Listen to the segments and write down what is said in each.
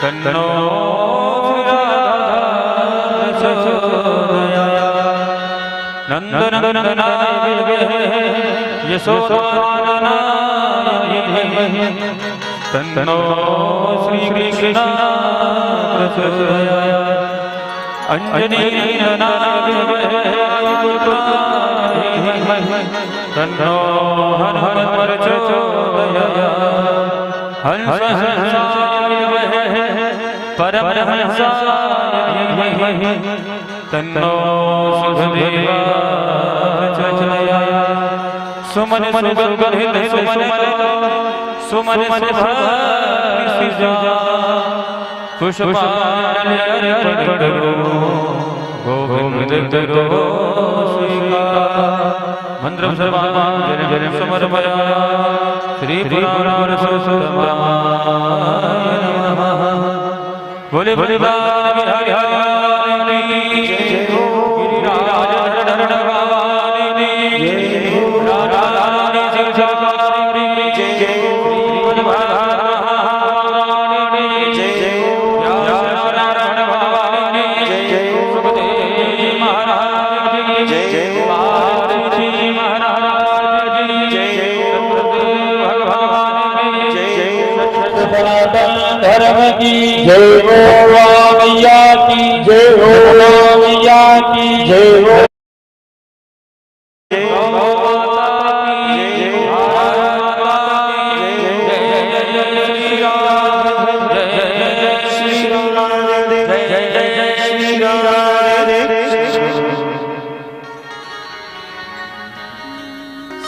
तन्नो नंदनंदनाय यशोदानंदनाय तन्नो श्री कृष्ण प्रचोदयात् अंजनीनंदनाय तन्नो हर हर प्रचोदयात् हंसाय परमहंसाय तन्नो सुखदेवाय सुमन सुगंधित सुमन पुष्पाणि गोविंद मंत्र सर्वान् समर्पयामि श्री पुराणपुरुषोत्तमाय नमः। बोले बोले बिहारी धर्म की जय हो मैया की जय हो मैया की जय हो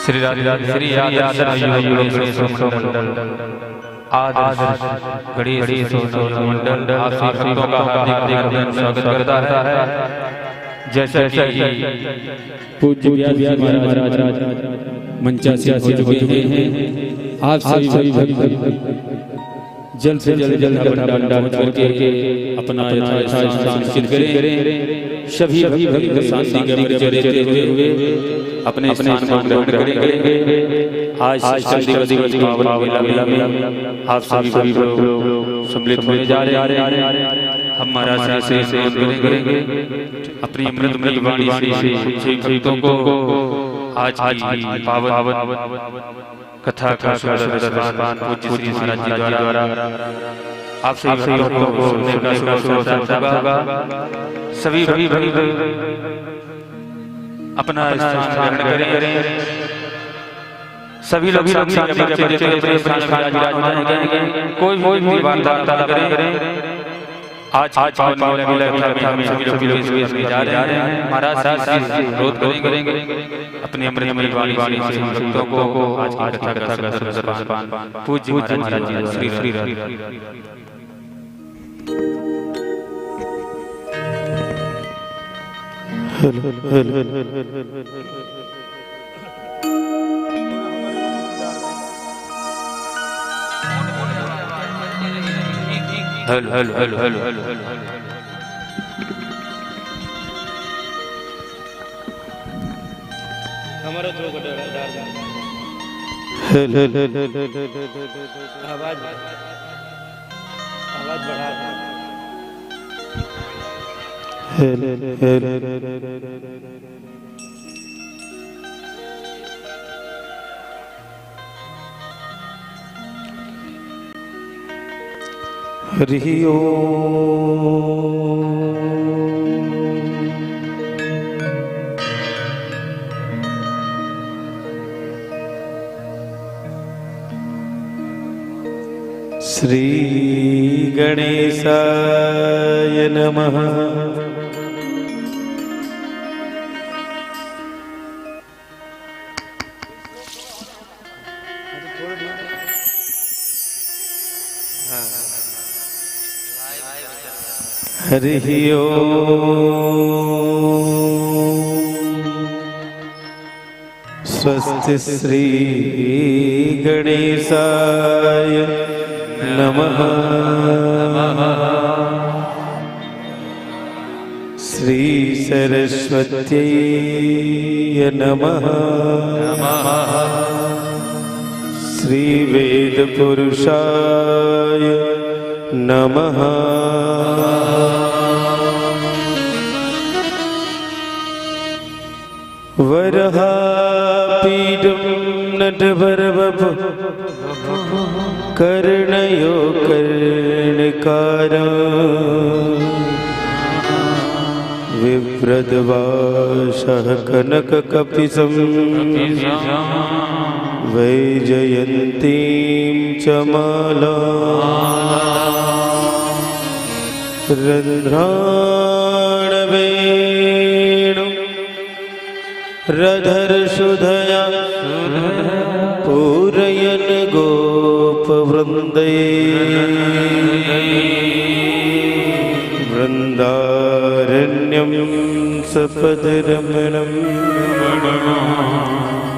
श्री राधे श्री आदर्श गणेश मंडल आप सभी भक्तों का हार्दिक स्वागत करता है। जैसे कि पूज्य व्यास महाराज मंचासी हो चुके हैं, आप सभी जल्द से जल्द भंडारा करके अपना शांति करें। सभी भक्त शांति के परिचय देते हुए अपने स्थान को ग्रहण करेंगे। आज शांति दिवस पावन मेला में आप सभी लोग सम्मिलित होने जा रहे हैं। हम महाराज से करेंगे अपनी अमृत वाणी से सभी भक्तों को आज की पावन कथा का सुंदर पूज्य श्री महाराज जी द्वारा आप सभी भक्तों को सुनने का अवसर होगा। सभी अपना स्थान ग्रहण करें। सभी लोग अपने स्थान विराजमान हैं। कोई भी वार्ता करें। आज पावन मेला में सभी लोग जा रहे हैं। महाराज से अनुरोध करेंगे अपनी अमृत वाणी से भक्तों को आज की कथा का सुंदर पूज्य महाराज जी श्री हेलो हमारा जो आवाज बढ़ा हरि ओम श्री गणेशाय नमः। हरि ओम स्वस्ति श्री गणेशाय नमः। श्री सरस्वत्यै नमः। श्री वेद पुरुषाय नमः। वरहापीडं नटवरवपु कर्णयो कर्णिकारं विव्रतवासः कनककपिशं वैजयन्तीं च मालां रन्ध्राणवेणुं रधरसुधया पूरयन् गोपवृन्दै वृन्दारण्यं सपदरमणं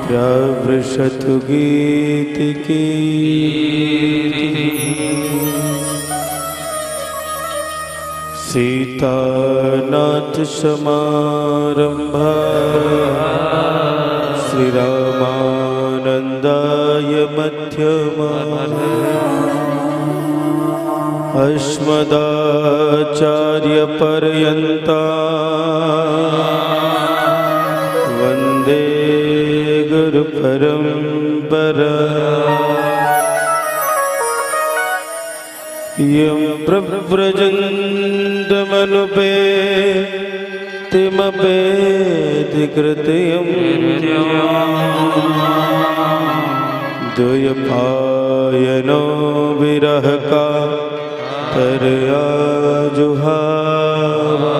प्रावृशतु गीतिकी। सीतानाथ समारंभा श्रीरामानन्दाय मध्यमा अस्मदाचार्य पर्यन्ता वन्दे गुरु परम्परा। यं प्रव्रजन्तमनुपेतिमपेतिकृत्यं द्वयपायनो विरहका तरया जुहावा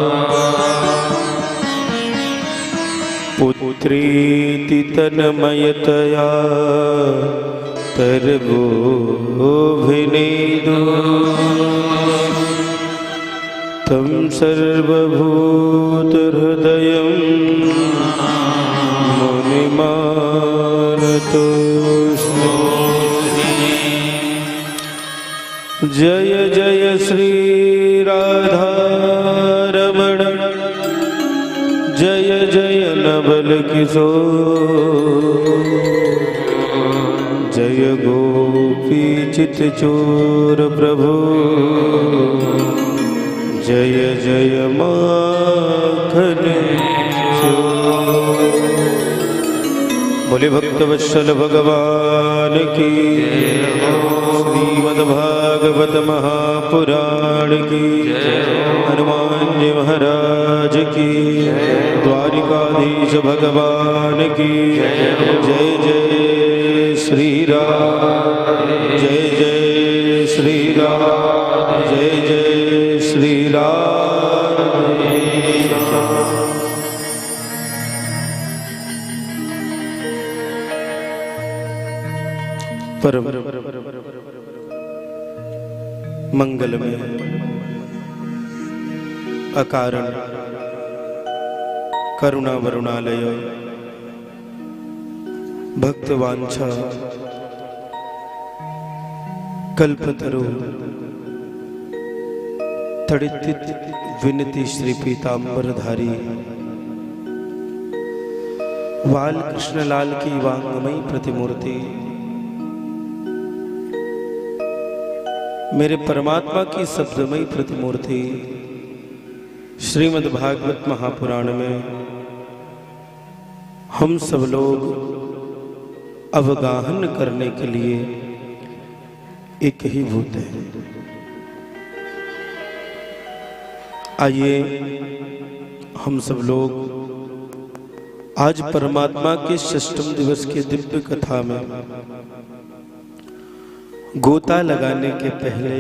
पुत्रीति तन्मयतया तरवोऽभिनेदु तं सर्वभूतहृदयं मुनिमानतोऽस्मि। जय जय श्री राधारमण जय जय नवल किशोर जय गोपी चितचोर प्रभु जय जय माखन चोर। बोले भक्तवत्सल भगवान की श्रीमद्भागवत महापुराण की हनुमान जी महाराज की द्वारिकाधीश भगवान की जय जय श्री राम जय जय श्री राम जय जय श्री राम। परम मंगलमय अकारण करुणा वरुणालय भक्तवांछा कल्पतरु तड़ित विनती श्री पीतांबरधारी बाल कृष्णलाल की वांगमयी प्रतिमूर्ति मेरे परमात्मा की शब्दमयी प्रतिमूर्ति श्रीमद् भागवत महापुराण में हम सब लोग अवगाहन करने के लिए एक ही भूत है। आइए हम सब लोग आज परमात्मा के षष्ठम दिवस के दिव्य कथा में गोता लगाने के पहले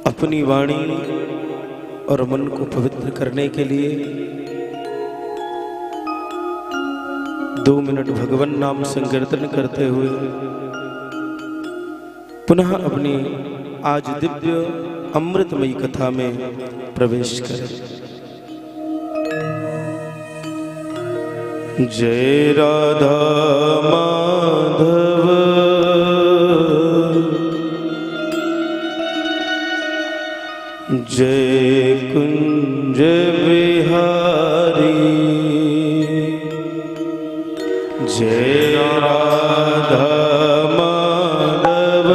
अपनी वाणी और मन को पवित्र करने के लिए 2 मिनट भगवान नाम संकीर्तन करते हुए पुनः अपनी आज दिव्य अमृतमयी कथा में प्रवेश करें। जय राधा माधव जय कुंज बिहारी जय राधा माधव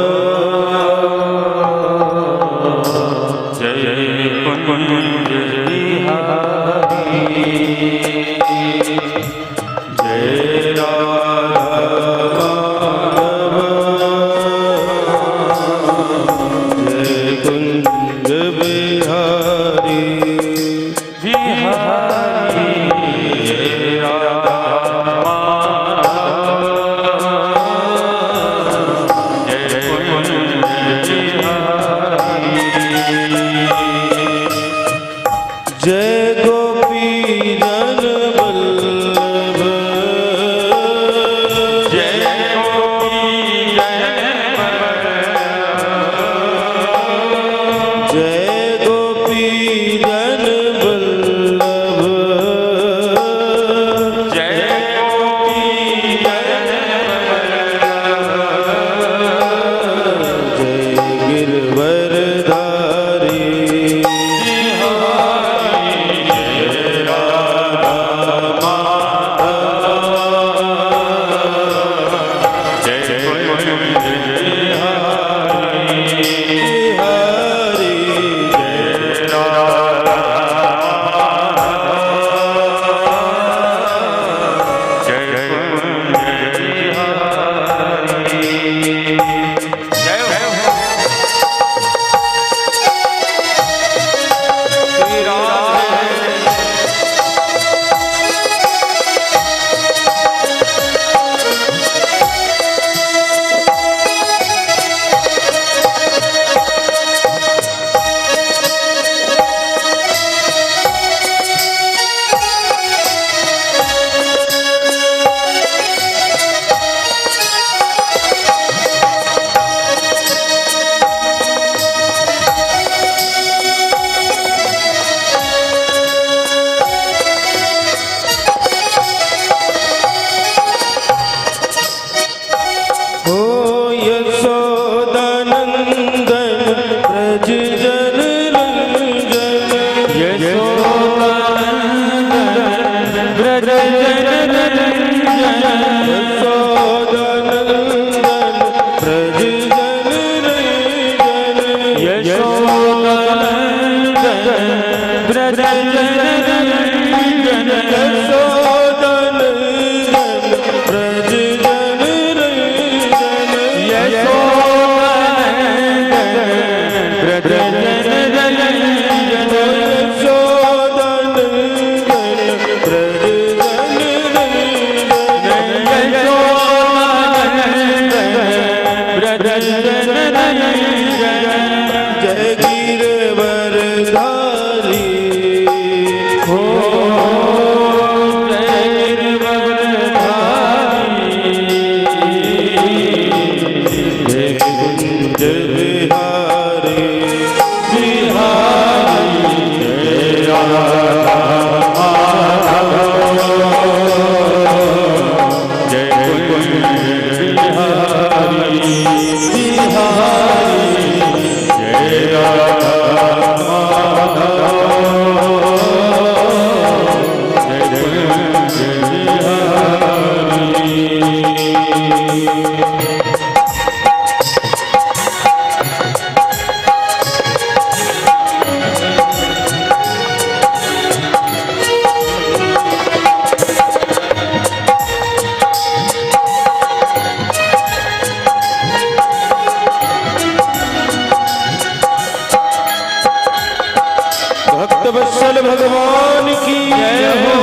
भक्तवत्सल भगवान की जय हो।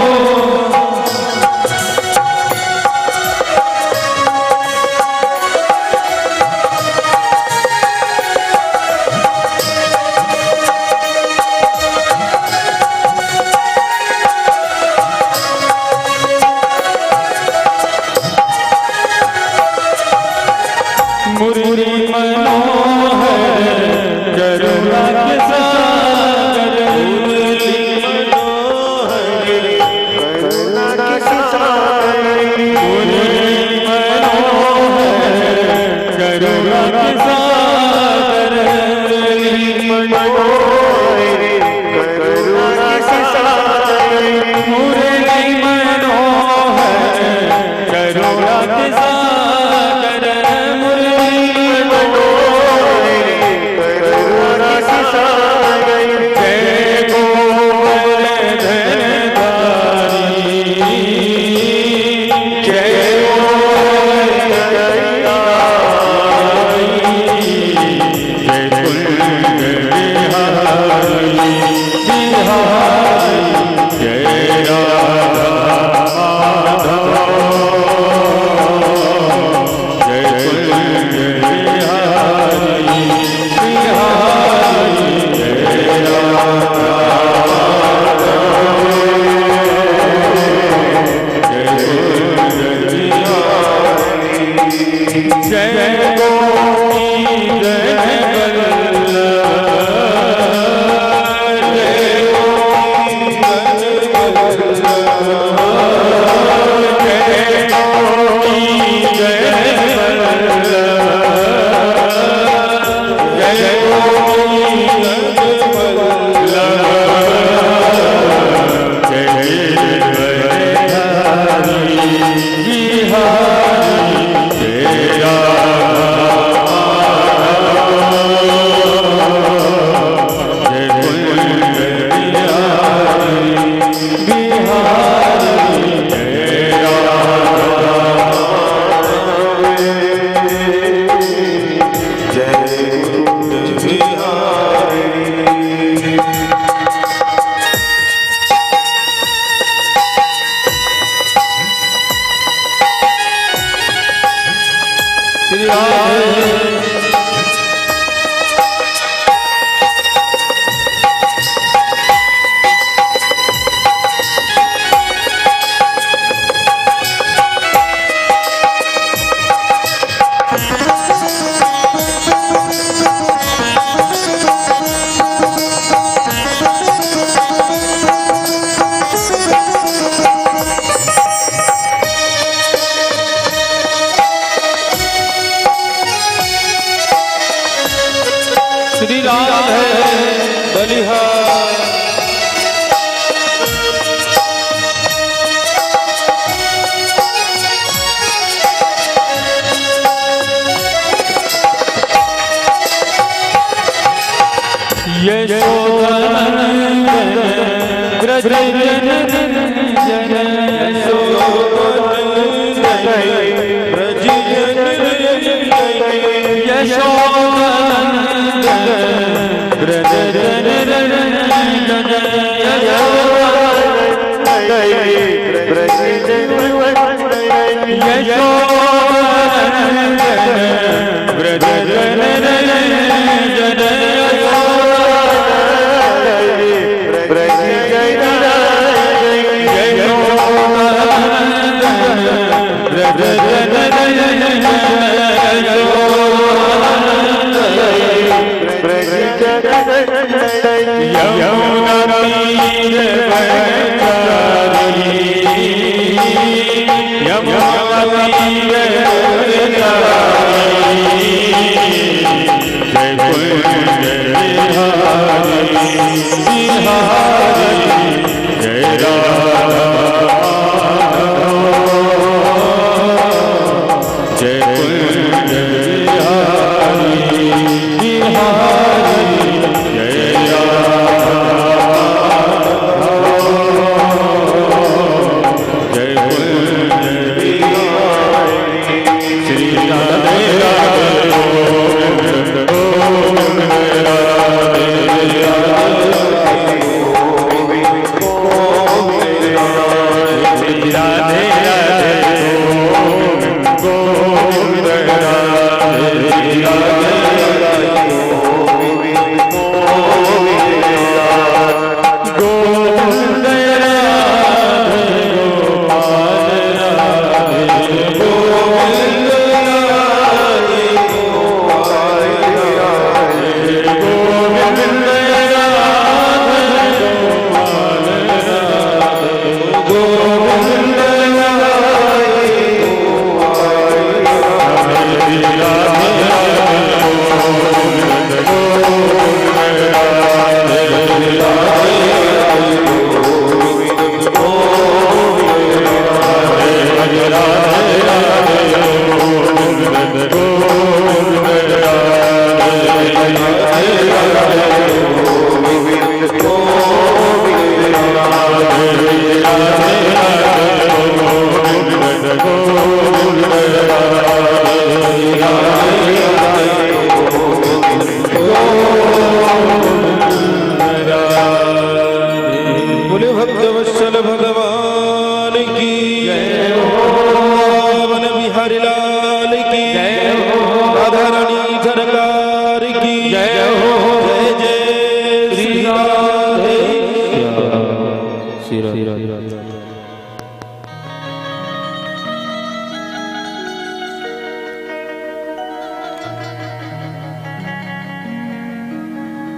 मुरली मनोहर करुणा के सागर, मुरली मनोहर करुणा के सागर, मुरली मनोहर करुणा के सागर, मुरली मनोहर करुणा के सागर, मुरली मनोहर करुणा के सागर। जय श्री राधे बलिहार।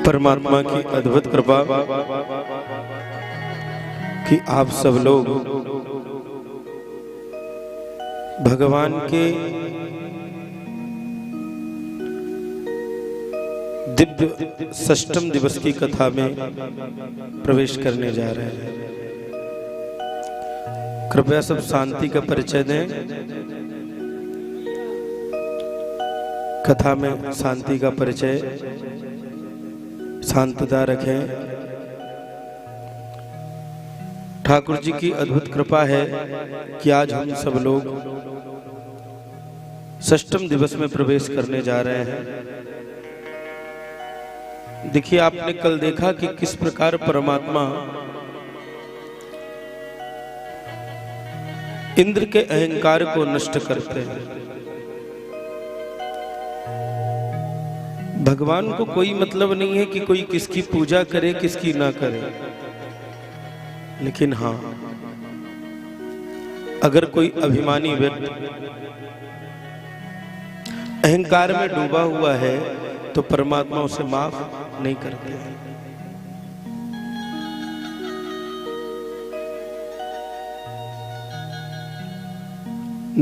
परमात्मा की अद्भुत कृपा कि आप सब लोग भगवान के दिव्य षष्ठम दिवस की कथा में प्रवेश करने जा रहे हैं। कृपया सब शांति का परिचय दें। कथा में शांति का परिचय, शांतता रखें। ठाकुर जी की अद्भुत कृपा है कि आज हम सब लोग षष्ठम दिवस में प्रवेश करने जा रहे हैं। देखिए, आपने कल देखा कि किस प्रकार परमात्मा इंद्र के अहंकार को नष्ट करते हैं। भगवान को कोई मतलब नहीं है कि कोई किसकी पूजा करे किसकी ना करे, लेकिन हाँ, अगर कोई अभिमानी व्यक्ति अहंकार में डूबा हुआ है तो परमात्मा उसे माफ नहीं करते हैं।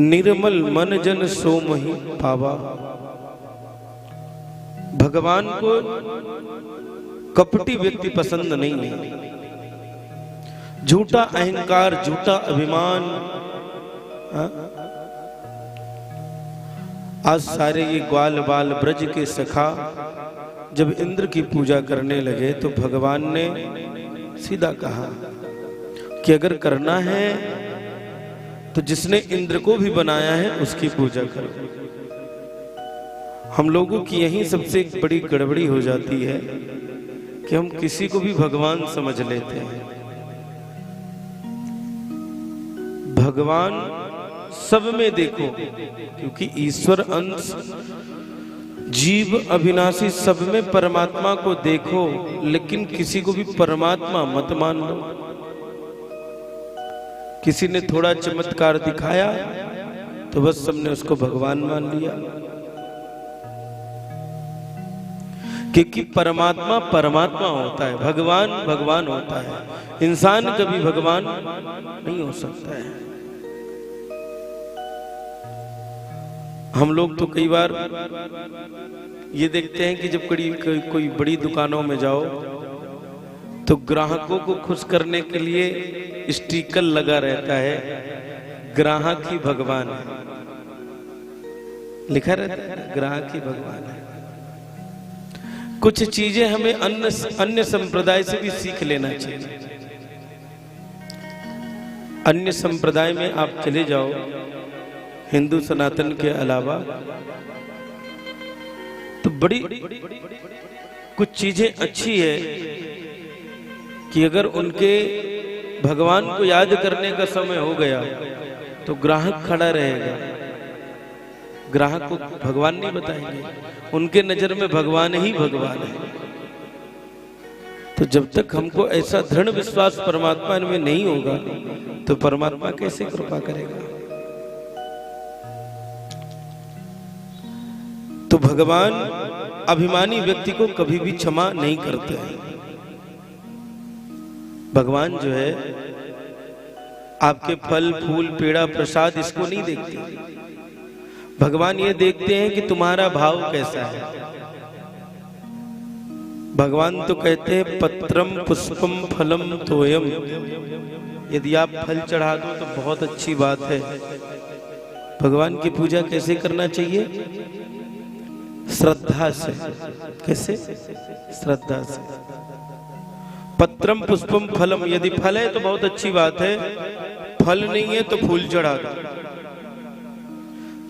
निर्मल मन जन सो मही पावा, भगवान को कपटी व्यक्ति पसंद नहीं है। झूठा अहंकार, झूठा अभिमान। आज सारे ये ग्वाल बाल ब्रज के सखा जब इंद्र की पूजा करने लगे तो भगवान ने सीधा कहा कि अगर करना है तो जिसने इंद्र को भी बनाया है उसकी पूजा करो। हम लोगों की यही सबसे एक बड़ी गड़बड़ी हो जाती है कि हम किसी को भी भगवान समझ लेते हैं। भगवान सब में देखो, क्योंकि ईश्वर अंश जीव अविनाशी सब में परमात्मा को देखो, लेकिन किसी को भी परमात्मा मत मान लो। किसी ने थोड़ा चमत्कार दिखाया तो बस सबने उसको भगवान मान लिया, क्योंकि परमात्मा परमात्मा होता है, भगवान भगवान होता है। इंसान कभी भगवान नहीं हो सकता है। हम लोग तो कई बार ये देखते हैं कि जब कोई बड़ी दुकानों में जाओ तो ग्राहकों को खुश करने के लिए स्टिकर लगा रहता है, ग्राहक ही भगवान है, लिखा रहता है ग्राहक ही भगवान है। कुछ चीजें हमें अन्य संप्रदाय से भी सीख लेना चाहिए। अन्य संप्रदाय में आप चले जाओ, हिंदू सनातन के अलावा, तो बड़ी कुछ चीजें अच्छी है कि अगर उनके भगवान को याद करने का समय हो गया तो ग्राहक खड़ा रहेगा, ग्राहक को भगवान नहीं बताएंगे, उनके नजर में भगवान ही भगवान है। तो जब तक हमको ऐसा दृढ़ विश्वास परमात्मा में नहीं होगा तो परमात्मा कैसे कृपा करेगा। तो भगवान अभिमानी व्यक्ति को कभी भी क्षमा नहीं करते हैं। भगवान जो है आपके फल फूल पेड़ा प्रसाद इसको नहीं देखते। भगवान ये देखते हैं कि तुम्हारा भाव कैसा है। भगवान तो कहते हैं पत्रम पुष्पम फलम तोयम, यदि आप फल चढ़ा दो तो बहुत अच्छी बात है। भगवान की पूजा कैसे करना चाहिए? श्रद्धा से। कैसे? श्रद्धा से। पत्रम पुष्पम फलम, यदि फल है तो बहुत अच्छी बात है, फल नहीं है तो फूल चढ़ा दो।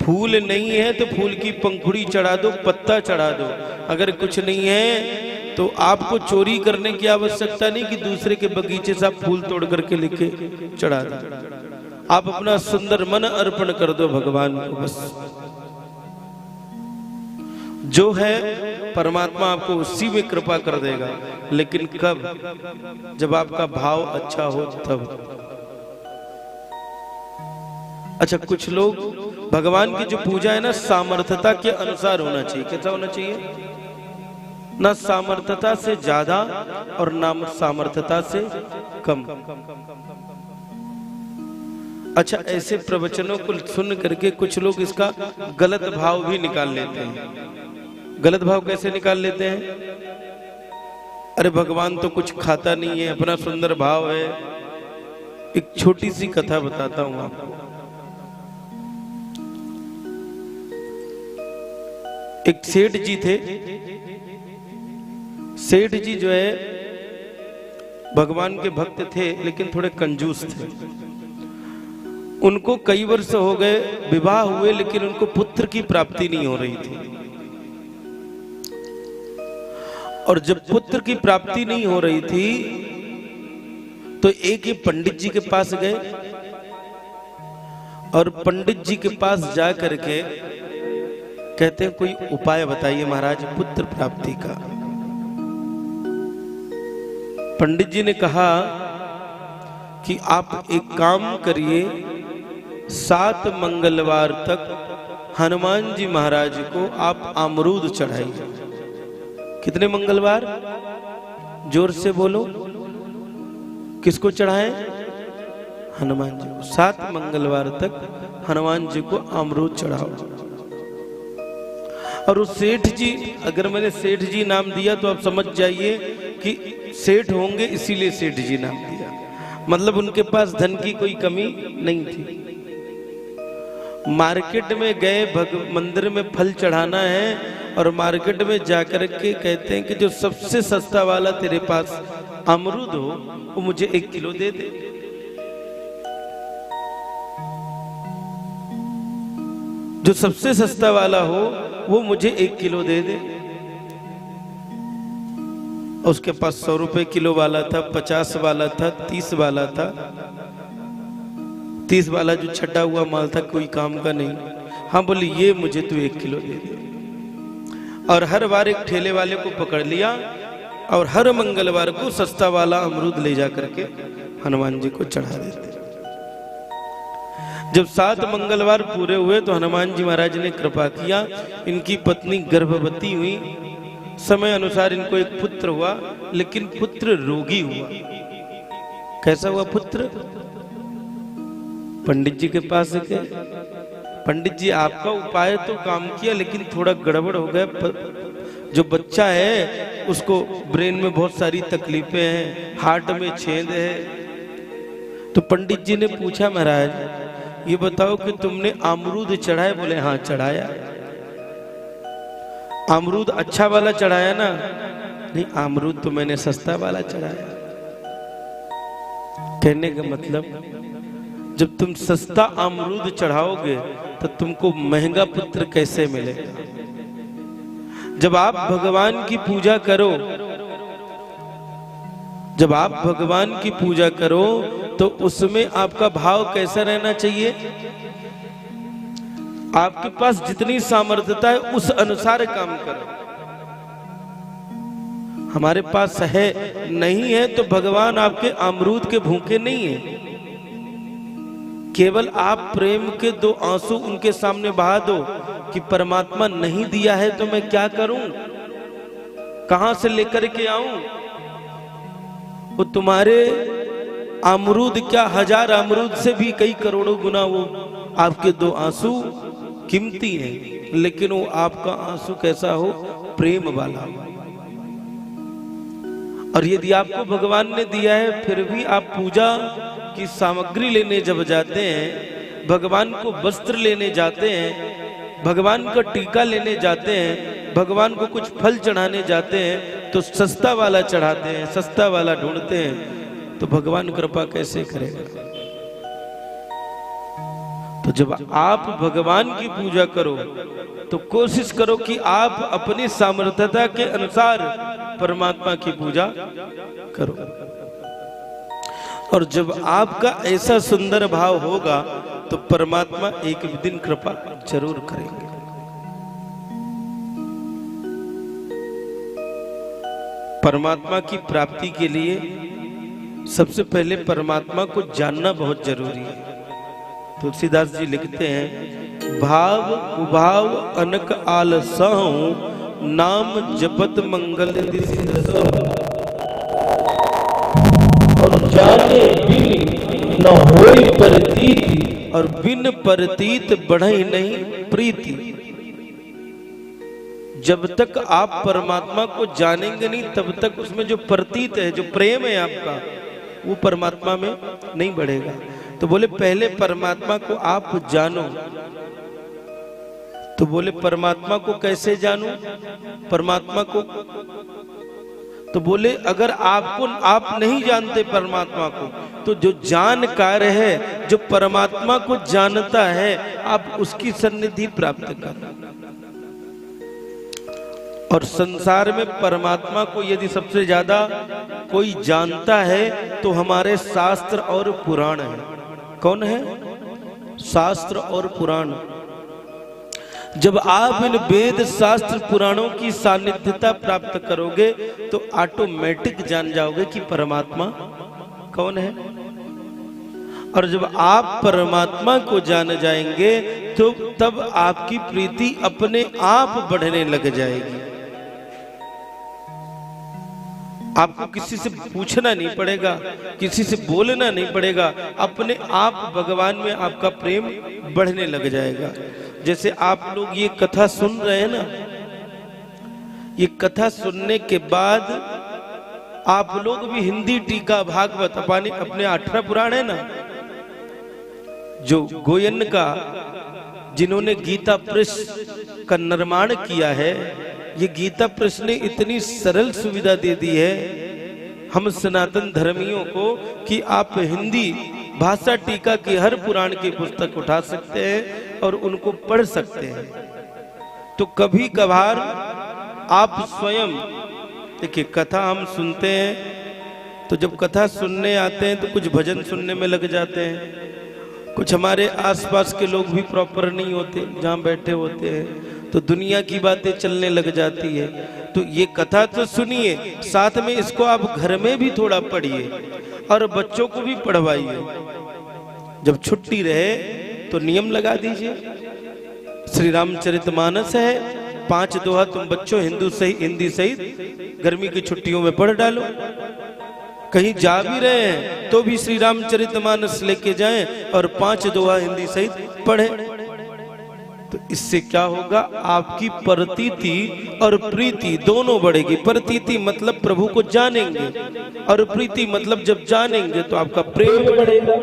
फूल नहीं है तो फूल की पंखुड़ी चढ़ा दो, पत्ता चढ़ा दो। अगर कुछ नहीं है तो आपको चोरी करने की आवश्यकता नहीं कि दूसरे के बगीचे से आप फूल तोड़ करके लेके चढ़ा दो। आप अपना सुंदर मन अर्पण कर दो भगवान को। बस जो है परमात्मा आपको उसी में कृपा कर देगा, लेकिन कब? जब आपका भाव अच्छा हो तब। अच्छा, कुछ लोग भगवान की जो पूजा है ना सामर्थ्यता के अनुसार होना चाहिए। कैसा होना चाहिए? ना सामर्थ्यता से ज्यादा और ना सामर्थ्यता से कम। अच्छा, ऐसे प्रवचनों को सुन करके कुछ लोग इसका गलत भाव भी निकाल लेते हैं। गलत भाव कैसे निकाल लेते हैं? अरे भगवान तो कुछ खाता नहीं है, अपना सुंदर भाव है। एक छोटी सी कथा बताता हूं आपको। एक सेठ जी थे। सेठ जी जो है भगवान के भक्त थे, लेकिन थोड़े कंजूस थे। उनको कई वर्ष हो गए, विवाह हुए, लेकिन उनको पुत्र की प्राप्ति नहीं हो रही थी। और जब पुत्र की प्राप्ति नहीं हो रही थी तो एक ही पंडित जी के पास गए और पंडित जी के पास जा करके कहते हैं कोई उपाय बताइए महाराज पुत्र प्राप्ति का। पंडित जी ने कहा कि आप एक काम करिए, 7 मंगलवार तक हनुमान जी महाराज को आप अमरूद चढ़ाइए। कितने मंगलवार? जोर से बोलो। किसको चढ़ाएं? हनुमान जी को। 7 मंगलवार तक हनुमान जी को अमरूद चढ़ाओ। और उस सेठ जी, अगर मैंने सेठ जी नाम दिया तो आप समझ जाइए कि सेठ होंगे इसीलिए सेठ जी नाम दिया, मतलब उनके पास धन की कोई कमी नहीं थी। मार्केट में गए, मंदिर में फल चढ़ाना है और मार्केट में जाकर के कहते हैं कि जो सबसे सस्ता वाला तेरे पास अमरूद हो वो मुझे 1 किलो दे दे। जो सबसे सस्ता वाला हो वो मुझे 1 किलो दे दे। उसके पास 100 रुपए किलो वाला था, 50 वाला था, 30 वाला था। 30 वाला जो छटा हुआ माल था कोई काम का नहीं। हाँ बोले ये मुझे तू 1 किलो दे दे। और हर बार एक ठेले वाले को पकड़ लिया और हर मंगलवार को सस्ता वाला अमरूद ले जा करके हनुमान जी को चढ़ा देते। जब 7 मंगलवार पूरे हुए तो हनुमान जी महाराज ने कृपा किया, इनकी पत्नी गर्भवती हुई, समय अनुसार इनको एक पुत्र हुआ, लेकिन पुत्र रोगी हुआ। कैसा हुआ पुत्र? पंडित जी के पास गए, पंडित जी आपका उपाय तो काम किया लेकिन थोड़ा गड़बड़ हो गया, जो बच्चा है उसको ब्रेन में बहुत सारी तकलीफें हैं, हार्ट में छेद है। तो पंडित जी ने पूछा महाराज ये बताओ कि तुमने अमरूद चढ़ाया? बोले हाँ चढ़ाया। अमरूद अच्छा वाला चढ़ाया ना? नहीं, अमरूद तो मैंने सस्ता वाला चढ़ाया। कहने का मतलब जब तुम सस्ता अमरूद चढ़ाओगे तो तुमको महंगा पुत्र कैसे मिलेगा? जब आप भगवान की पूजा करो, जब आप भगवान की पूजा करो तो उसमें आपका भाव कैसा रहना चाहिए? आपके पास जितनी सामर्थ्यता है उस अनुसार काम करो। हमारे पास है नहीं है तो भगवान आपके अमरूद के भूखे नहीं है। केवल आप प्रेम के 2 आंसू उनके सामने बहा दो कि परमात्मा नहीं दिया है तो मैं क्या करूं, कहां से लेकर के आऊं? वो तुम्हारे अमरूद क्या 1000 अमरूद से भी कई करोड़ों गुना वो आपके 2 आंसू कीमती हैं, लेकिन वो आपका आंसू कैसा हो? प्रेम वाला। और यदि आपको भगवान ने दिया है फिर भी आप पूजा की सामग्री लेने जब जाते हैं, भगवान को वस्त्र लेने जाते हैं, भगवान का टीका लेने जाते हैं, भगवान को कुछ फल चढ़ाने जाते हैं तो सस्ता वाला चढ़ाते हैं, सस्ता वाला ढूंढते हैं, तो भगवान कृपा कैसे करेगा? तो जब आप भगवान की पूजा करो तो कोशिश करो कि आप अपनी सामर्थ्यता के अनुसार परमात्मा की पूजा करो। और जब आपका ऐसा सुंदर भाव होगा तो परमात्मा एक दिन कृपा जरूर करेंगे। परमात्मा की प्राप्ति के लिए सबसे पहले परमात्मा को जानना बहुत जरूरी है। तुलसीदास जी लिखते हैं, भाव उभाव अनक आलसाऊं, नाम जपत मंगल दिसि। और जाने बिन न होई प्रतीति, और बिन प्रतीत बढ़ई नहीं प्रीति। जब तक आप परमात्मा को जानेंगे नहीं तब तक उसमें जो प्रतीत है, जो प्रेम है आपका, वो परमात्मा में नहीं बढ़ेगा। तो बोले पहले परमात्मा को आप जानो। तो बोले परमात्मा को कैसे जानूं? परमात्मा को तो बोले अगर आप नहीं जानते परमात्मा को तो जो जानकार है, जो परमात्मा को जानता है, आप उसकी सन्निधि प्राप्त कर। और संसार में परमात्मा को यदि सबसे ज्यादा कोई जानता है तो हमारे शास्त्र और पुराण है। कौन है? शास्त्र और पुराण। जब आप इन वेद शास्त्र पुराणों की सानिध्यता प्राप्त करोगे तो ऑटोमेटिक जान जाओगे कि परमात्मा कौन है। और जब आप परमात्मा को जान जाएंगे तो तब आपकी प्रीति अपने आप बढ़ने लग जाएगी। आपको किसी से पूछना नहीं पड़ेगा, किसी से बोलना नहीं पड़ेगा, अपने आप भगवान में आपका प्रेम बढ़ने लग जाएगा। जैसे आप लोग ये कथा सुन रहे हैं ना, ये कथा सुनने के बाद आप लोग भी हिंदी टीका भागवत अपने 18 पुराण है ना, जो गोयन का जिन्होंने गीता प्रेस का निर्माण किया है, ये गीता प्रेस ने इतनी सरल सुविधा दे दी है हम सनातन धर्मियों को कि आप हिंदी भाषा टीका की हर पुराण की पुस्तक उठा सकते हैं और उनको पढ़ सकते हैं। तो कभी कभार आप स्वयं देखिए, कथा हम सुनते हैं तो जब कथा सुनने आते हैं तो कुछ भजन सुनने में लग जाते हैं, कुछ हमारे आसपास के लोग भी प्रॉपर नहीं होते, जहाँ बैठे होते हैं तो दुनिया की बातें चलने लग जाती है। तो ये कथा तो सुनिए, साथ में इसको आप घर में भी थोड़ा पढ़िए और बच्चों को भी पढ़वाइए। जब छुट्टी रहे तो नियम लगा दीजिए, श्री रामचरितमानस है 5 दोहा तुम बच्चों हिंदी सहित गर्मी की छुट्टियों में पढ़ डालो। कहीं जा भी रहे हैं तो भी श्री रामचरितमानस लेके जाएं और 5 दोहा हिंदी सहित पढ़ें। तो इससे क्या होगा, आपकी प्रतीति और प्रीति दोनों बढ़ेगी। प्रतीति मतलब प्रभु को जानेंगे और प्रीति मतलब जब जानेंगे तो आपका प्रेम बढ़ेगा।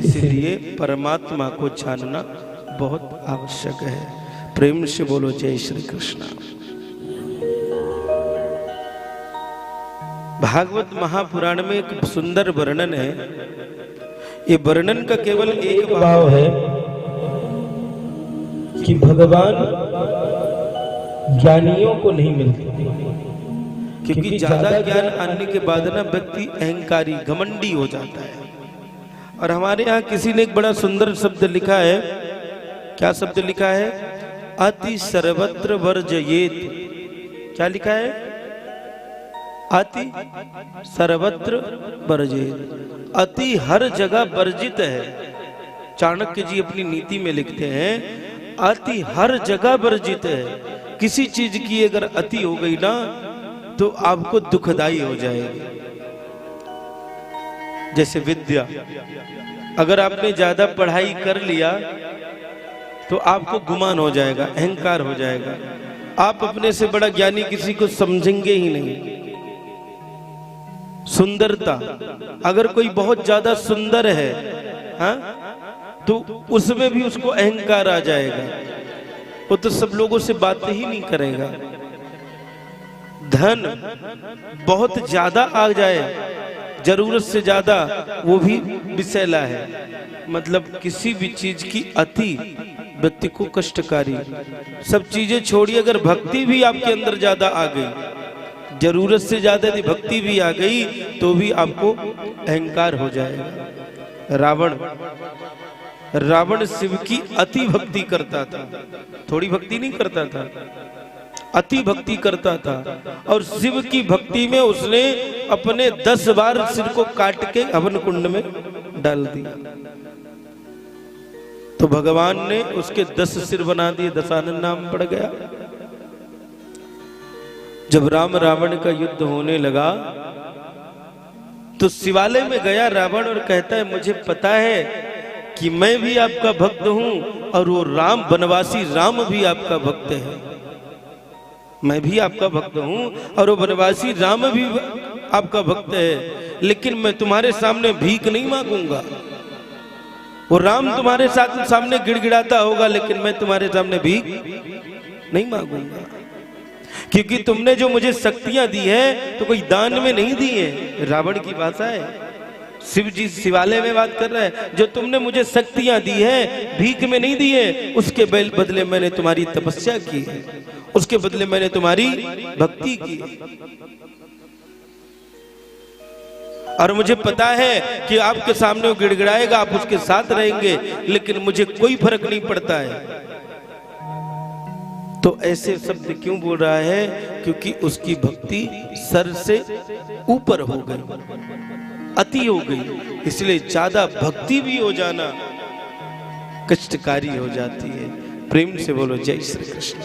इसलिए परमात्मा को जानना बहुत आवश्यक है। प्रेम से बोलो जय श्री कृष्ण। भागवत महापुराण में एक सुंदर वर्णन है। ये वर्णन का केवल एक भाव है कि भगवान ज्ञानियों को नहीं मिलते, क्योंकि ज्यादा ज्ञान आने के बाद ना व्यक्ति अहंकारी घमंडी हो जाता है। और हमारे यहाँ किसी ने एक बड़ा सुंदर शब्द लिखा है। क्या शब्द लिखा है? अति सर्वत्र वर्जयेत। क्या लिखा है? अति सर्वत्र वर्जयेत। अति हर जगह वर्जित है। चाणक्य जी अपनी नीति में लिखते हैं अति हर जगह वर्जित है। किसी चीज की अगर अति हो गई ना तो आपको दुखदाई हो जाएगी। जैसे विद्या, अगर आपने ज्यादा पढ़ाई कर लिया तो आपको गुमान हो जाएगा, अहंकार हो जाएगा। आप अपने से बड़ा ज्ञानी किसी को समझेंगे ही नहीं। सुंदरता, अगर कोई बहुत ज्यादा सुंदर है तो उसमें भी उसको अहंकार आ जाएगा, वो तो सब लोगों से बात ही नहीं करेगा। धन बहुत ज्यादा आ जाए, जरूरत से ज्यादा, वो भी विषैला है। मतलब किसी भी चीज की अति व्यक्ति को कष्टकारी। सब चीजें छोड़िए, अगर भक्ति भी आपके अंदर ज्यादा आ गई, जरूरत से ज्यादा यदि भक्ति भी आ गई तो भी आपको अहंकार हो जाएगा। रावण शिव की अति भक्ति करता था, थोड़ी भक्ति नहीं करता था, अति भक्ति करता था। और शिव की भक्ति में उसने अपने 10 बार सिर को काट के हवन कुंड में डाल दिया। तो भगवान ने उसके 10 सिर बना दिए, दशानन नाम पड़ गया। जब राम रावण का युद्ध होने लगा तो शिवालय में गया रावण और कहता है मुझे पता है कि मैं भी आपका भक्त हूं और वो राम बनवासी राम भी आपका भक्त है। मैं भी आपका भक्त हूं और वो बनवासी राम भी आपका भक्त है, लेकिन मैं तुम्हारे सामने भीख नहीं मांगूंगा। वो राम तुम्हारे सामने गिड़गिड़ाता होगा, लेकिन मैं तुम्हारे सामने भीख नहीं मांगूंगा, क्योंकि तुमने जो मुझे शक्तियां दी है तो कोई दान में नहीं दी है। रावण की भाषा है, शिव जी शिवालय में बात कर रहा है। जो तुमने मुझे शक्तियां दी है भीख में नहीं दी है, उसके बदले मैंने तुम्हारी तपस्या की है, उसके बदले मैंने तुम्हारी भक्ति की। और मुझे पता है कि आपके सामने वो गिड़गिड़ाएगा, आप उसके साथ रहेंगे, लेकिन मुझे कोई फर्क नहीं पड़ता है। तो ऐसे शब्द क्यों बोल रहा है? क्योंकि उसकी भक्ति सर से ऊपर हो गई, अति हो गई। इसलिए ज्यादा भक्ति भी हो जाना कष्टकारी हो जाती है। प्रेम से बोलो जय श्री कृष्ण।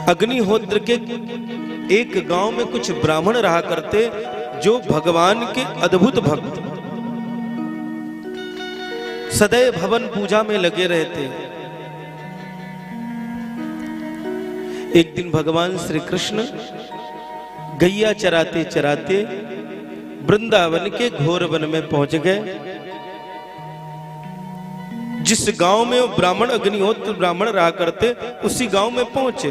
अग्निहोत्र के एक गांव में कुछ ब्राह्मण रहा करते जो भगवान के अद्भुत भक्त, सदैव भवन पूजा में लगे रहते। एक दिन भगवान श्री कृष्ण गैया चराते चराते वृंदावन के घोर वन में पहुंच गए। जिस गांव में वो ब्राह्मण अग्निहोत्र ब्राह्मण रहा करते उसी गांव में पहुंचे।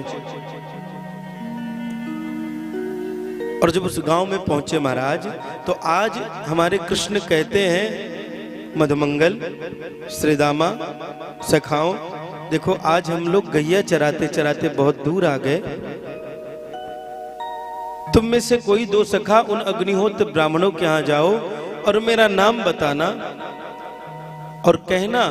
और जब उस गांव में पहुंचे महाराज, तो आज हमारे कृष्ण कहते हैं मधुमंगल श्रीदामा सखाओं, देखो आज हम लोग गैया चराते चराते बहुत दूर आ गए। तुम में से कोई दो सखा उन अग्निहोत्र ब्राह्मणों के यहां जाओ और मेरा नाम बताना और कहना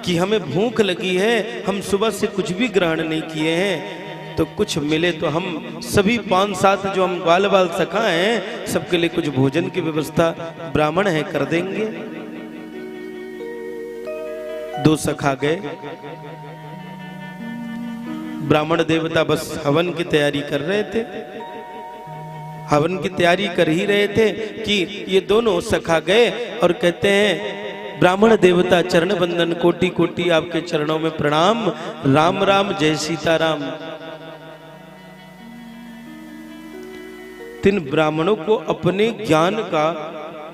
कि हमें भूख लगी है, हम सुबह से कुछ भी ग्रहण नहीं किए हैं, तो कुछ मिले तो हम सभी 5-7 जो हम ग्वाल बाल सखा हैं सबके लिए कुछ भोजन की व्यवस्था ब्राह्मण है कर देंगे। 2 सखा गए। ब्राह्मण देवता बस हवन की तैयारी कर रहे थे। हवन की तैयारी कर ही रहे थे कि ये दोनों सखा गए और कहते हैं ब्राह्मण देवता चरण वंदन, कोटि कोटि आपके चरणों में प्रणाम, राम राम जय सीताराम। 3 ब्राह्मणों को अपने ज्ञान का,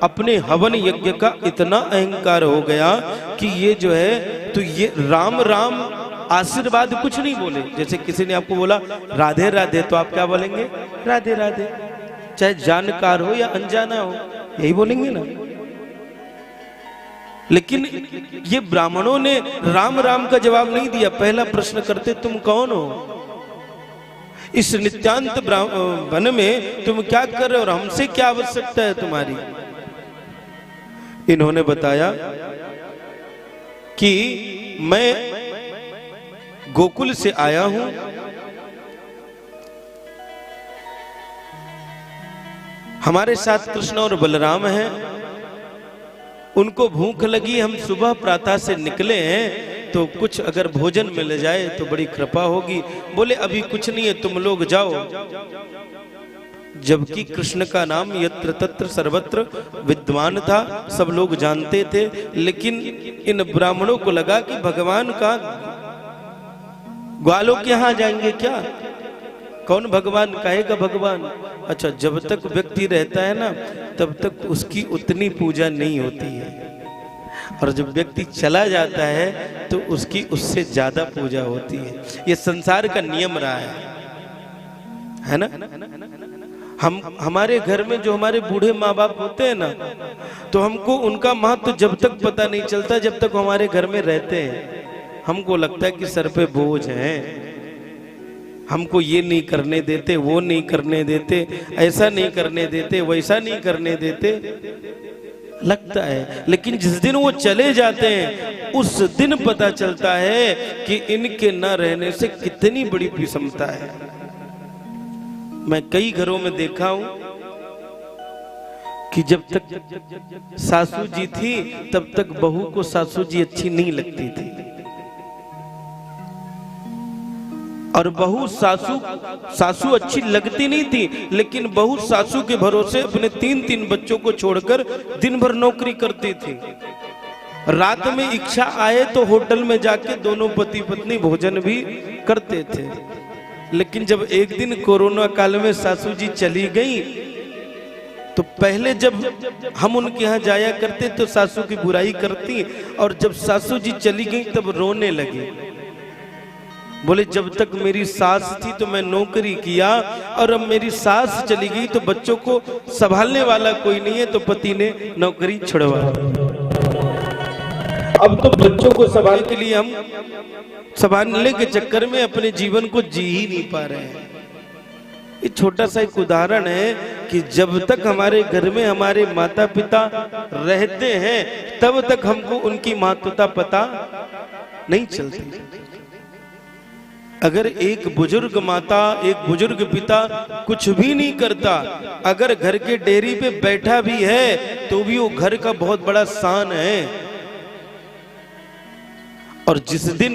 अपने हवन यज्ञ का इतना अहंकार हो गया कि ये जो है तो ये राम राम आशीर्वाद कुछ नहीं बोले। जैसे किसी ने आपको बोला राधे राधे तो आप क्या बोलेंगे? राधे राधे, चाहे जानकार हो या अनजाना हो यही बोलेंगे ना। लेकिन ये ब्राह्मणों ने राम राम का जवाब नहीं दिया। पहला प्रश्न करते तुम कौन हो? इस नित्यांत वन में तुम क्या कर रहे हो और हमसे क्या आवश्यकता है तुम्हारी? इन्होंने बताया कि मैं गोकुल से आया हूं, हमारे साथ कृष्ण और बलराम हैं, उनको भूख लगी, हम सुबह प्रातः से निकले हैं, तो कुछ अगर भोजन मिल जाए तो बड़ी कृपा होगी। बोले अभी कुछ नहीं है, तुम लोग जाओ। जबकि कृष्ण का नाम यत्र तत्र सर्वत्र विद्वान था, सब लोग जानते थे, लेकिन इन ब्राह्मणों को लगा कि भगवान का ग्वालों के यहां जाएंगे क्या? कौन भगवान, कहेगा भगवान? अच्छा, जब तक व्यक्ति रहता है ना तब तक उसकी उतनी पूजा नहीं होती है, और जब व्यक्ति चला जाता है तो उसकी उससे ज्यादा पूजा होती है। ये संसार का नियम रहा है ना। हमारे घर में जो हमारे बूढ़े माँ बाप होते हैं ना, तो हमको उनका महत्व जब तक पता नहीं चलता जब तक हमारे घर में रहते हैं। हमको लगता है कि सर पे बोझ है, हमको ये नहीं करने देते, वो नहीं करने देते, ऐसा नहीं करने देते, वैसा नहीं करने देते, लगता है। लेकिन जिस दिन वो चले जाते हैं उस दिन पता चलता है कि इनके न रहने से कितनी बड़ी विषमता है। मैं कई घरों में देखा हूं कि जब तक सासू जी थी तब तक बहू को सासू जी अच्छी नहीं लगती थी, और बहू सासू अच्छी लगती नहीं थी, लेकिन बहू सासू के भरोसे अपने 3-3 बच्चों को छोड़कर दिन भर नौकरी करती थी। रात में इच्छा आए तो होटल में जाके दोनों पति पत्नी भोजन भी करते थे। लेकिन जब एक दिन कोरोना काल में सासू जी चली गई, तो पहले जब हम उनके यहाँ जाया करते तो सासू की बुराई करती, और जब सासू जी चली गई तब रोने लगी। बोले जब तक मेरी सास थी तो मैं नौकरी किया, और अब मेरी सास चली गई तो बच्चों को संभालने वाला कोई नहीं है, तो पति ने नौकरी छुड़वा दी। अब तो बच्चों को संभाल के लिए हम संभालने के चक्कर में अपने जीवन को जी ही नहीं पा रहे हैं। ये छोटा सा एक उदाहरण है कि जब तक हमारे घर में हमारे माता पिता रहते हैं तब तक हमको उनकी महत्वता पता नहीं चलती। अगर एक बुजुर्ग माता, एक बुजुर्ग पिता कुछ भी नहीं करता, अगर घर के डेयरी पे बैठा भी है तो भी वो घर का बहुत बड़ा शान है। और जिस दिन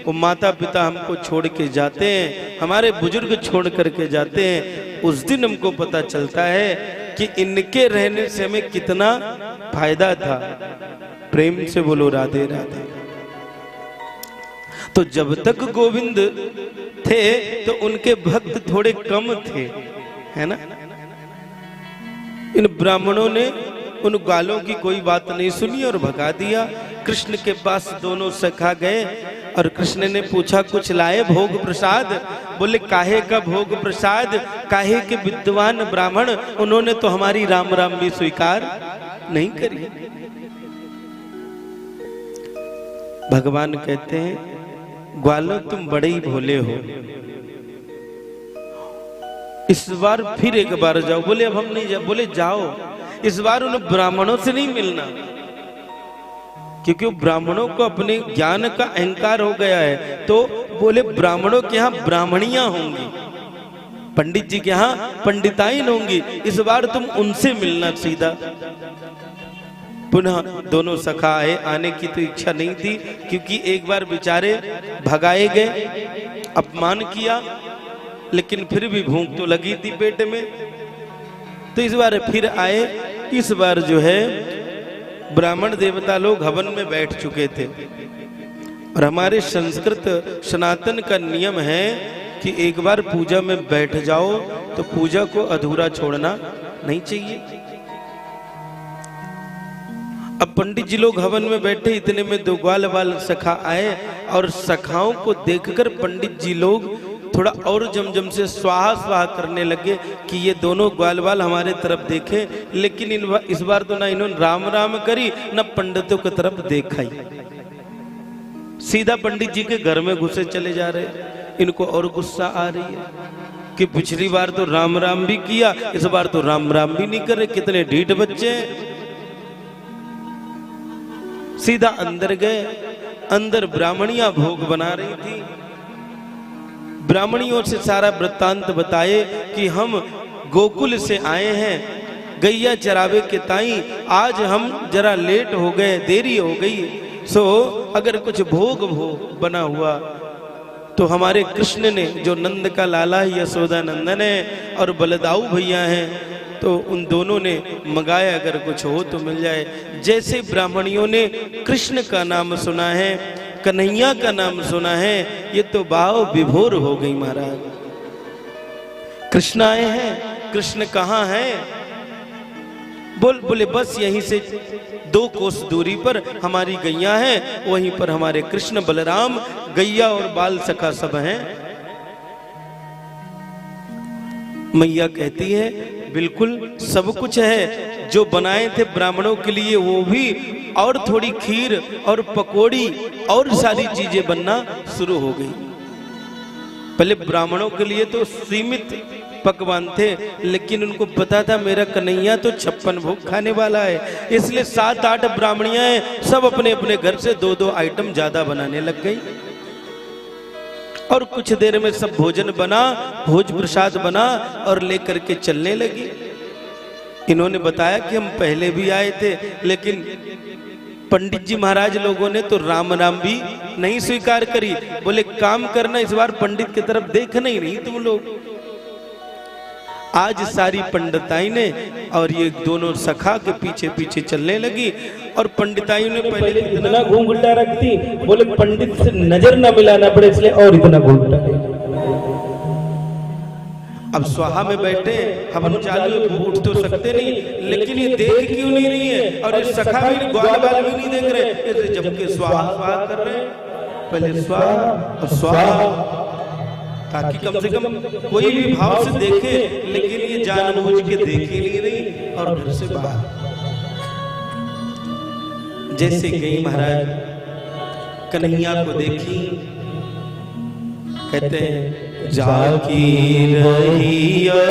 वो माता पिता हमको छोड़ के जाते हैं, हमारे बुजुर्ग छोड़ करके जाते हैं, उस दिन हमको पता चलता है कि इनके रहने से हमें कितना फायदा था। प्रेम से बोलो राधे राधे। तो जब तक गोविंद थे तो उनके भक्त थोड़े कम थे, है ना। इन ब्राह्मणों ने उन ग्वालों की कोई बात नहीं सुनी और भगा दिया। कृष्ण के पास दोनों सखा गए और कृष्ण ने पूछा, कुछ लाए भोग प्रसाद? बोले, काहे का भोग प्रसाद? काहे के विद्वान ब्राह्मण, उन्होंने तो हमारी राम राम भी स्वीकार नहीं करी। भगवान कहते हैं, ग्वालों तुम बड़े ही भोले हो, इस बार फिर एक बार जाओ। बोले, अब हम नहीं जाओ। बोले, जाओ, इस बार उन ब्राह्मणों से नहीं मिलना, क्योंकि ब्राह्मणों को अपने ज्ञान का अहंकार हो गया है। तो बोले, ब्राह्मणों के यहाँ ब्राह्मणियां होंगी, पंडित जी के यहाँ पंडिताइन होंगी, इस बार तुम उनसे मिलना सीधा। पुनः दोनों सखा आए, आने की तो इच्छा नहीं थी, क्योंकि एक बार बेचारे भगाए गए, अपमान किया, लेकिन फिर भी भूख तो लगी थी पेट में। तो इस बार फिर आए। इस बार जो है ब्राह्मण देवता लोग हवन में बैठ चुके थे, और हमारे संस्कृत सनातन का नियम है कि एक बार पूजा में बैठ जाओ तो पूजा को अधूरा छोड़ना नहीं चाहिए। अब पंडित जी लोग हवन में बैठे, इतने में दो ग्वाल वाल सखा आए, और सखाओं को देखकर पंडित जी लोग थोड़ा और जमजम से स्वाहा स्वाहा करने लगे कि ये दोनों ग्वाल वाल हमारे तरफ देखे। लेकिन इस बार तो ना इन्होंने राम राम करी, ना पंडितों की तरफ देखा ही, सीधा पंडित जी के घर में घुसे चले जा रहे। इनको और गुस्सा आ रही है कि पिछली बार तो राम राम भी किया, इस बार तो राम राम भी नहीं करे, कितने ढीठ बच्चे हैं। सीधा अंदर गए। अंदर ब्राह्मणियां भोग बना रही थी। ब्राह्मणियों से सारा वृत्तांत बताए कि हम गोकुल से आए हैं गैया चरावे के ताई, आज हम जरा लेट हो गए, देरी हो गई, सो अगर कुछ भोग बना हुआ तो हमारे कृष्ण ने, जो नंद का लाला है, यशोदा नंदन है, और बलदाऊ भैया हैं, तो उन दोनों ने मंगाया, अगर कुछ हो तो मिल जाए। जैसे ब्राह्मणियों ने कृष्ण का नाम सुना है, कन्हैया का नाम सुना है, ये तो भाव विभोर हो गई महाराज। कृष्ण आए हैं, कृष्ण कहाँ है? बोले बस यहीं से 2 कोस दूरी पर हमारी गैया है, वहीं पर हमारे कृष्ण बलराम, गैया और बाल सखा सब हैं। मैया कहती है, बिल्कुल सब कुछ है, जो बनाए थे ब्राह्मणों के लिए वो भी, और थोड़ी खीर और पकोड़ी और सारी चीजें बनना शुरू हो गई। पहले ब्राह्मणों के लिए तो सीमित पकवान थे, लेकिन उनको पता था मेरा कन्हैया तो 56 भोग खाने वाला है, इसलिए 7-8 ब्राह्मणियां हैं, सब अपने अपने घर से 2-2 आइटम ज्यादा बनाने लग गई। और कुछ देर में सब भोजन बना, भोज प्रसाद बना और लेकर के चलने लगी। इन्होंने बताया कि हम पहले भी आए थे, लेकिन पंडित जी महाराज लोगों ने तो राम राम भी नहीं स्वीकार करी। बोले, काम करना, इस बार पंडित की तरफ देखना ही नहीं तुम लोग। आज सारी पंडिताई ने और ये दोनों सखा के पीछे पीछे चलने लगी, और पंडिताई ने पहले इतना घूंघटा रखती, बोले पंडित से नजर ना मिलाना पड़े इसलिए और इतना घूंघटा। अब स्वाहा में बैठे, हम चालू उठ तो सकते नहीं, लेकिन ये देख क्यों नहीं रही है, और ये सखा भी ग्वाल बाल भी नहीं देख रहे, ऐसे जबकि स्वाहा स्वाहा कर रहे हैं, पहले स्वाहा और स्वाहा, ताकि कम से कम कोई भी भाव से देखे, लेकिन ये जानबूझ के देख ही नहीं रही और घर से बाहर। जैसे गई महाराज, कन्हैया को देखी, कहते हैं, जाकी रहिया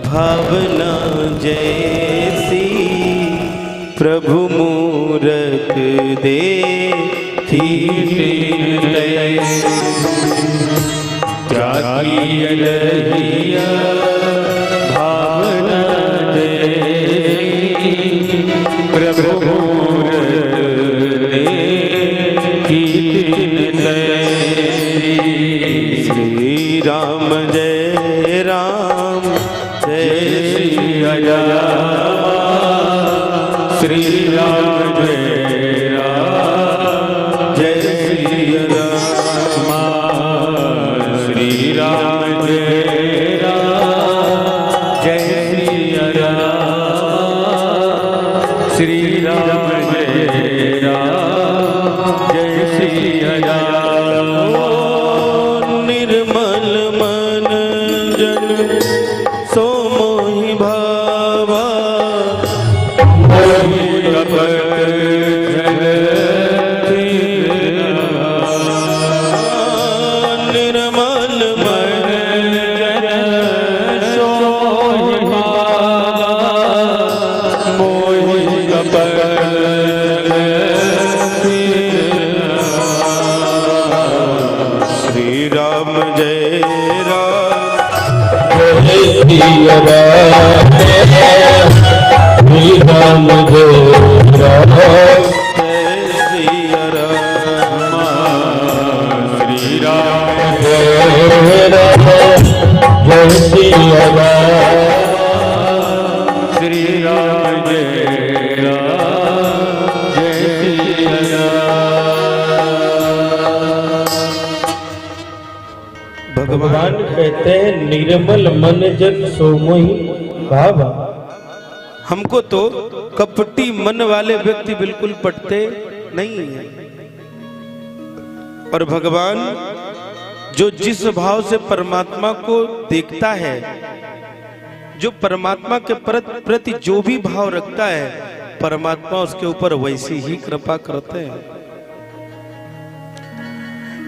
भावना जैसी, प्रभु मूरत देखी जाकी रहिया भावना जैसी, प्रभु मूरत देखी श्री राम जय राम जय श्री राम, श्री राम जय राम जय श्री राम। राम जय राम जय सिया राम श्री राम जय राम जय सिया राम। निर्मल मन जन सो मोहि भावा निर्मल मन जन सो मोहि श्री राम जय राम जय सिया राम श्री राम जय राम जय सिया राम श्री राम जय राम जय सिया राम श्री राम जय राम जय सिया राम। भगवान कहते हैं निर्मल मन जन सो मोहि भावा। हमको तो कपटी मन वाले व्यक्ति बिल्कुल पटते नहीं है। और भगवान जो जिस भाव से परमात्मा को देखता है, जो परमात्मा के प्रति जो भी भाव रखता है, परमात्मा उसके ऊपर वैसी ही कृपा करते हैं।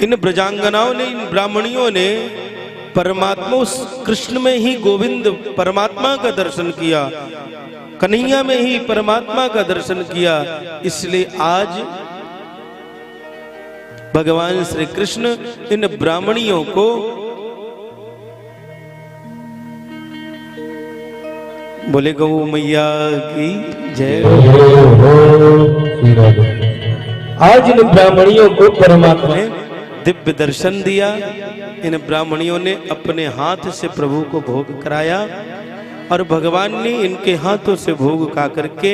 इन ब्रजांगनाओं ने, इन ब्राह्मणियों ने परमात्मा उस कृष्ण में ही गोविंद परमात्मा का दर्शन किया, कन्हैया में ही परमात्मा का दर्शन किया। इसलिए आज भगवान श्री कृष्ण इन ब्राह्मणियों को बोले गौ मैया की जय। आज इन ब्राह्मणियों को परमात्मा ने दिव्य दर्शन दिया। इन ब्राह्मणियों ने अपने हाथ से प्रभु को भोग कराया और भगवान ने इनके हाथों से भोग खा करके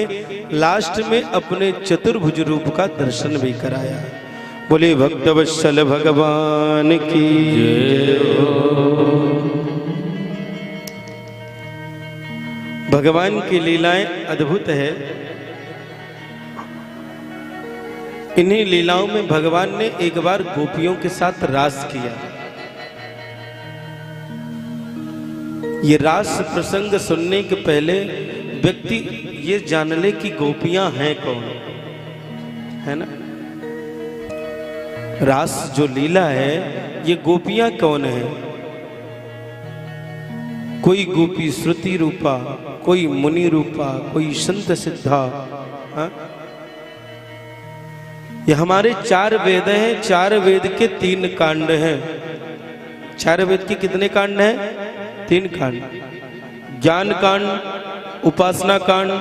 लास्ट में अपने चतुर्भुज रूप का दर्शन भी कराया। बोले भक्तवत्सल भगवान की जय हो। भगवान की लीलाएं अद्भुत है। इन्हीं लीलाओं में भगवान ने एक बार गोपियों के साथ रास किया। ये रास प्रसंग सुनने के पहले व्यक्ति ये जान ले कि गोपियां हैं कौन, है ना। रास जो लीला है, ये गोपियां कौन है। कोई गोपी श्रुति रूपा, कोई मुनि रूपा, कोई संत सिद्धा। हाँ? ये हमारे 4 वेद हैं। 4 वेद के 3 कांड हैं। 4 वेद के कितने कांड हैं? 3 कांड। ज्ञान कांड, उपासना कांड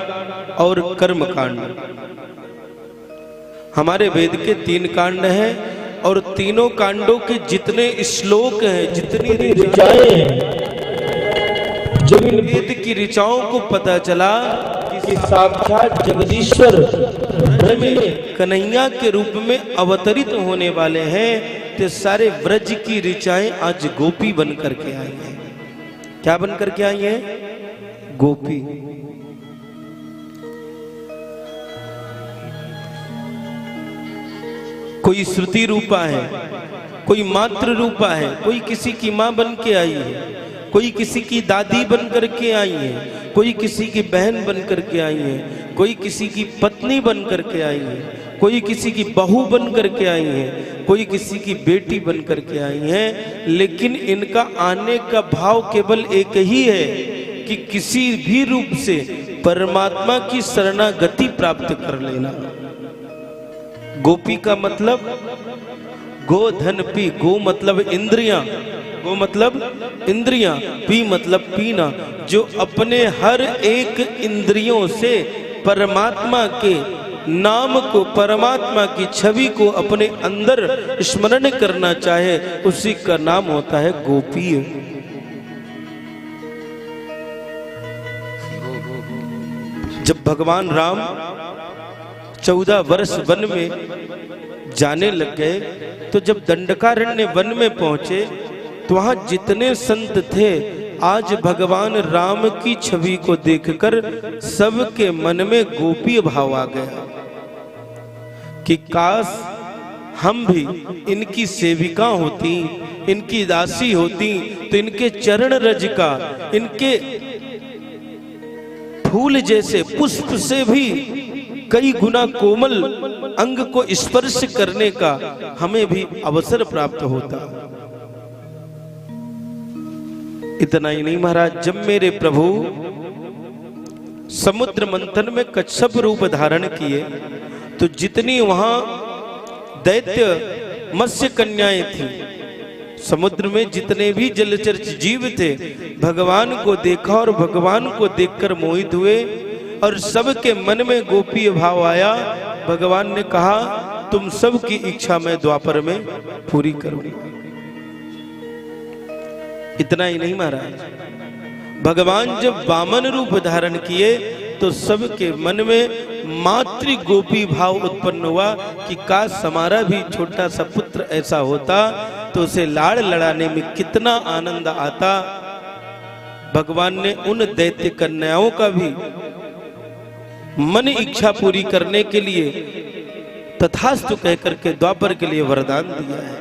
और कर्म कांड। हमारे वेद के 3 कांड हैं और तीनों कांडों के जितने श्लोक हैं, जितनी ऋचाएं हैं, जब इन वेद की ऋचाओं को पता चला कि साक्षात जगदीश्वर ब्रज में कन्हैया के रूप में अवतरित होने वाले हैं, तो सारे ब्रज की ऋचाएं आज गोपी बन करके आई हैं। क्या बन करके आई हैं? गोपी। कोई श्रुति रूपा है, कोई मातृ रूपा है, कोई किसी की माँ बन के आई है, कोई किसी की दादी बन करके आई है, कोई किसी की बहन बन करके आई है, कोई किसी की पत्नी बन करके आई है, कोई किसी की बहू बन करके आई है, कोई किसी की बेटी बन करके आई है। लेकिन इनका आने का भाव केवल एक ही है कि किसी भी रूप से परमात्मा की शरणागति प्राप्त कर लेना। गोपी का मतलब गोधन पी। गो मतलब इंद्रियां, गो मतलब इंद्रियां, पी मतलब पीना। जो अपने हर एक इंद्रियों से परमात्मा के नाम को, परमात्मा की छवि को अपने अंदर स्मरण करना चाहे, उसी का नाम होता है गोपी। जब भगवान राम 14 वर्ष वन में जाने लग गए, तो जब दंडकारण्य वन में पहुंचे तो वहां जितने संत थे आज भगवान राम की छवि को देखकर सबके मन में गोपीय भाव आ गया कि काश हम भी इनकी सेविका होती, इनकी दासी होती तो इनके चरण रज का, इनके फूल जैसे पुष्प से भी कई गुना कोमल अंग को स्पर्श करने का हमें भी अवसर प्राप्त होता। इतना ही नहीं महाराज, जब मेरे प्रभु समुद्र मंथन में कच्छप रूप धारण किए तो जितनी वहां दैत्य मत्स्य कन्याएं थी, समुद्र में जितने भी जलचर जीव थे, भगवान को देखा और भगवान को देखकर मोहित हुए और सबके मन में गोपीय भाव आया। भगवान ने कहा तुम सबकी इच्छा मैं द्वापर में पूरी करूंगी। इतना ही नहीं महाराज, भगवान जब वामन रूप धारण किए तो सबके मन में मातृ गोपी भाव उत्पन्न हुआ कि काश हमारा भी छोटा सा पुत्र ऐसा होता तो उसे लाड़ लड़ाने में कितना आनंद आता। भगवान ने उन दैत्य कन्याओं का भी मन इच्छा पूरी करने के लिए तथास्तु कहकर के द्वापर के लिए वरदान दिया है।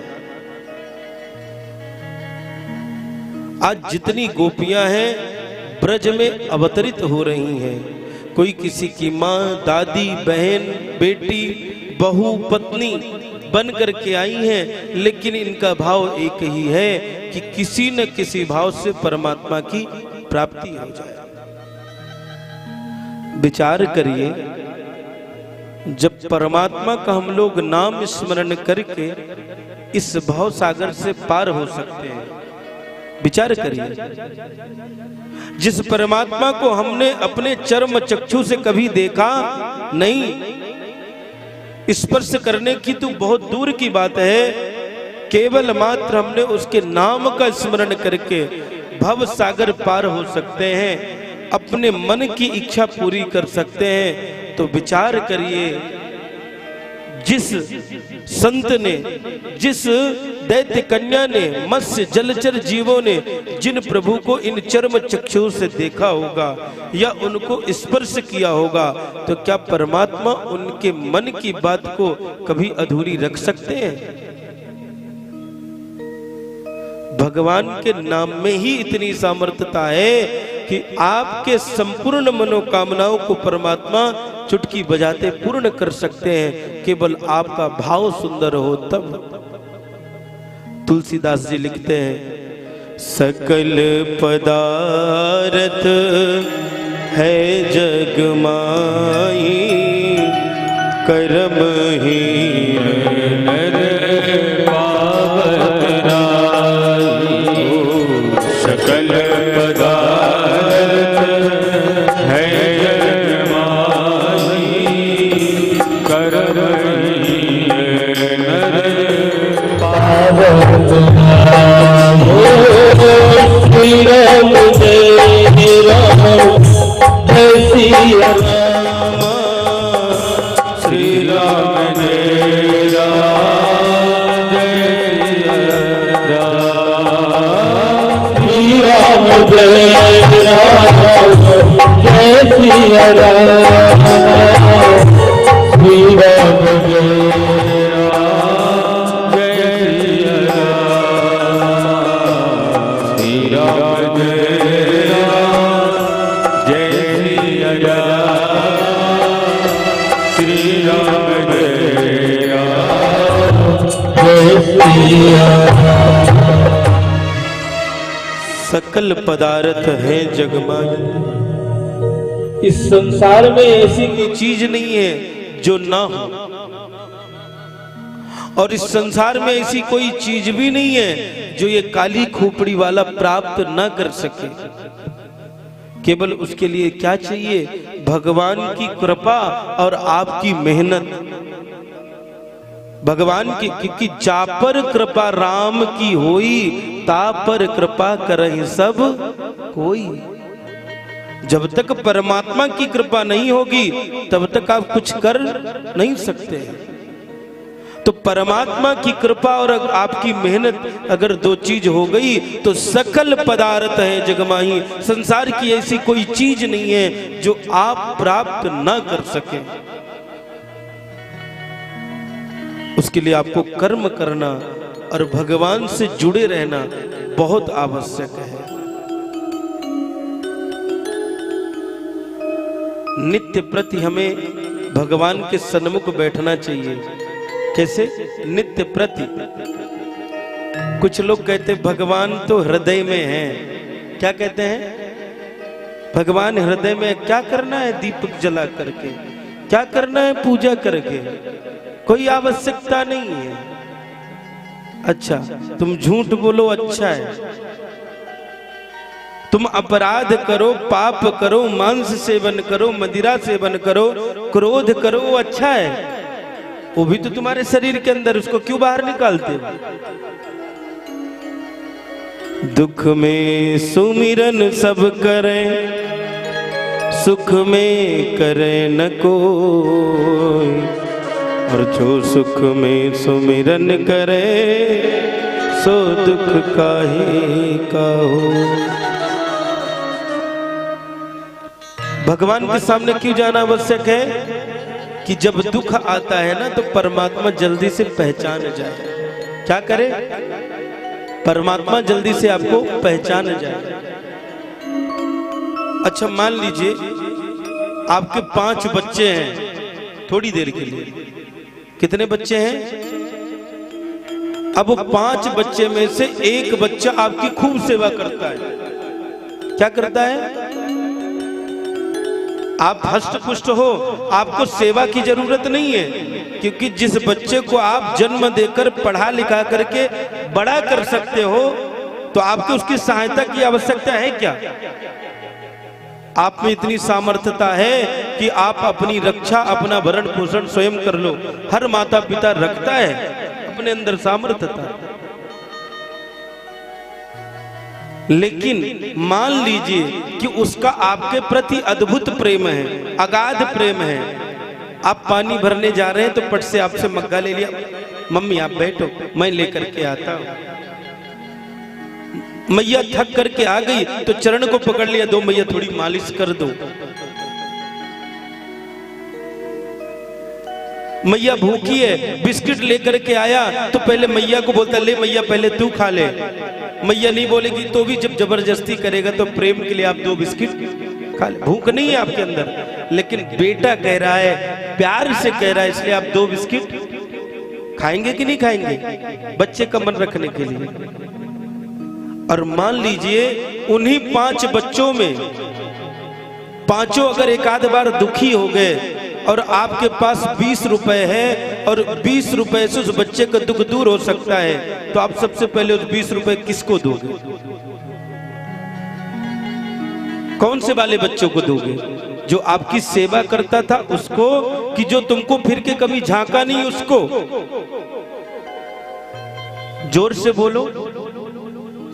आज जितनी गोपियां हैं ब्रज में अवतरित हो रही हैं, कोई किसी की माँ, दादी, बहन, बेटी, बहू, पत्नी बन करके आई हैं, लेकिन इनका भाव एक ही है कि किसी न किसी भाव से परमात्मा की प्राप्ति हो जाए। विचार करिए, जब परमात्मा का हम लोग नाम स्मरण करके इस भाव सागर से पार हो सकते हैं। विचार करिए, जिस परमात्मा को हमने अपने चर्म चक्षु से कभी देखा नहीं, स्पर्श करने की तो बहुत दूर की बात है, केवल मात्र हमने उसके नाम का स्मरण करके भव सागर पार हो सकते हैं, अपने मन की इच्छा पूरी कर सकते हैं। तो विचार करिए, जिस संत ने, जिस दैत्य कन्या ने, मत्स्य जलचर जीवों ने जिन प्रभु को इन चर्म चक्षु से देखा होगा या उनको स्पर्श किया होगा, तो क्या परमात्मा उनके मन की बात को कभी अधूरी रख सकते हैं? भगवान के नाम में ही इतनी सामर्थ्यता है कि आपके संपूर्ण मनोकामनाओं को परमात्मा चुटकी बजाते पूर्ण कर सकते हैं, केवल आपका भाव सुंदर हो तब। तुलसीदास जी लिखते हैं, सकल पदार्थ है जग माई, कर्म ही नर पावत राई। सकल पदार्थ है जग माई, कर्म ही नर पावत राई। श्री राम जय राम जय सिया राम, श्री राम जय राम जय राम, श्री राम जय राम जय सिया राम, श्री राम जय सकल पदार्थ है जगमाई। इस संसार में ऐसी कोई चीज नहीं है जो ना हो, और इस संसार में ऐसी कोई चीज भी नहीं है जो ये काली खोपड़ी वाला प्राप्त ना कर सके। केवल उसके लिए क्या चाहिए? भगवान की कृपा और आपकी मेहनत। भगवान की, क्योंकि जापर कृपा राम की होई, तापर कृपा करहि सब कोई। जब तक परमात्मा की कृपा नहीं होगी तब तक आप कुछ कर नहीं सकते। तो परमात्मा की कृपा और आपकी मेहनत अगर दो चीज हो गई तो सकल पदार्थ है जगमाही। संसार की ऐसी कोई चीज नहीं है जो आप प्राप्त ना कर सके। उसके लिए आपको कर्म करना और भगवान से जुड़े रहना बहुत आवश्यक है। नित्य प्रति हमें भगवान के सन्मुख बैठना चाहिए। कैसे? नित्य प्रति। कुछ लोग कहते भगवान तो हृदय में है। क्या कहते हैं? भगवान हृदय में। क्या करना है दीपक जला करके? क्या करना है पूजा करके? कोई आवश्यकता नहीं है। अच्छा, तुम झूठ बोलो अच्छा है, तुम अपराध करो, पाप करो, मांस सेवन करो, मदिरा सेवन करो, क्रोध करो, वो अच्छा है। वो भी तो तुम्हारे शरीर के अंदर, उसको क्यों बाहर निकालते हो? दुख में सुमिरन सब करें, सुख में करे न कोई, और जो सुख में सुमिरन करे सो दुख काहे का हो। भगवान के सामने क्यों जाना आवश्यक है? कि जब दुख आता है ना तो परमात्मा जल्दी से पहचान जाए। क्या करे? परमात्मा जल्दी से आपको पहचान जाए। अच्छा, मान लीजिए आपके 5 बच्चे हैं थोड़ी देर के लिए। कितने बच्चे हैं? अब 5 बच्चे में से एक बच्चा आपकी खूब सेवा करता है। क्या करता है? आप हष्ट पुष्ट हो, आपको सेवा की जरूरत नहीं है, क्योंकि जिस बच्चे को आप जन्म देकर पढ़ा लिखा करके बड़ा कर सकते हो तो आपको उसकी सहायता की आवश्यकता है क्या? आप में इतनी सामर्थ्यता है कि आप अपनी रक्षा, अपना भरण पोषण स्वयं कर लो। हर माता पिता रखता है अपने अंदर सामर्थ्यता। लेकिन मान लीजिए कि उसका आपके प्रति अद्भुत प्रेम है, अगाध प्रेम है। आप पानी भरने जा रहे हैं तो पट से आपसे मग्गा ले लिया, मम्मी आप बैठो मैं लेकर के आता हूं। मैया थक करके आ गई तो चरण को पकड़ लिया, दो मैया थोड़ी मालिश कर दो। मैया भूखी है, बिस्किट लेकर के आया तो पहले मैया को बोलता ले मैया पहले तू खा ले। मैया नहीं बोलेगी तो भी जब जबरदस्ती करेगा तो प्रेम के लिए आप 2 बिस्किट खा ले। भूख नहीं है आपके अंदर, लेकिन बेटा कह रहा है, प्यार से कह रहा है, इसलिए आप 2 बिस्किट खाएंगे कि नहीं खाएंगे? बच्चे का मन रखने के लिए। और मान लीजिए उन्हीं 5 बच्चों में 5 अगर एक आध बार दुखी हो गए और आपके पास 20 रुपए है और 20 रुपए से उस बच्चे का दुख दूर हो सकता है, तो आप सबसे पहले उस 20 रुपए किसको दोगे? कौन से वाले बच्चों को दोगे? जो आपकी सेवा करता था उसको, कि जो तुमको फिर के कभी झांका नहीं उसको? जोर से बोलो।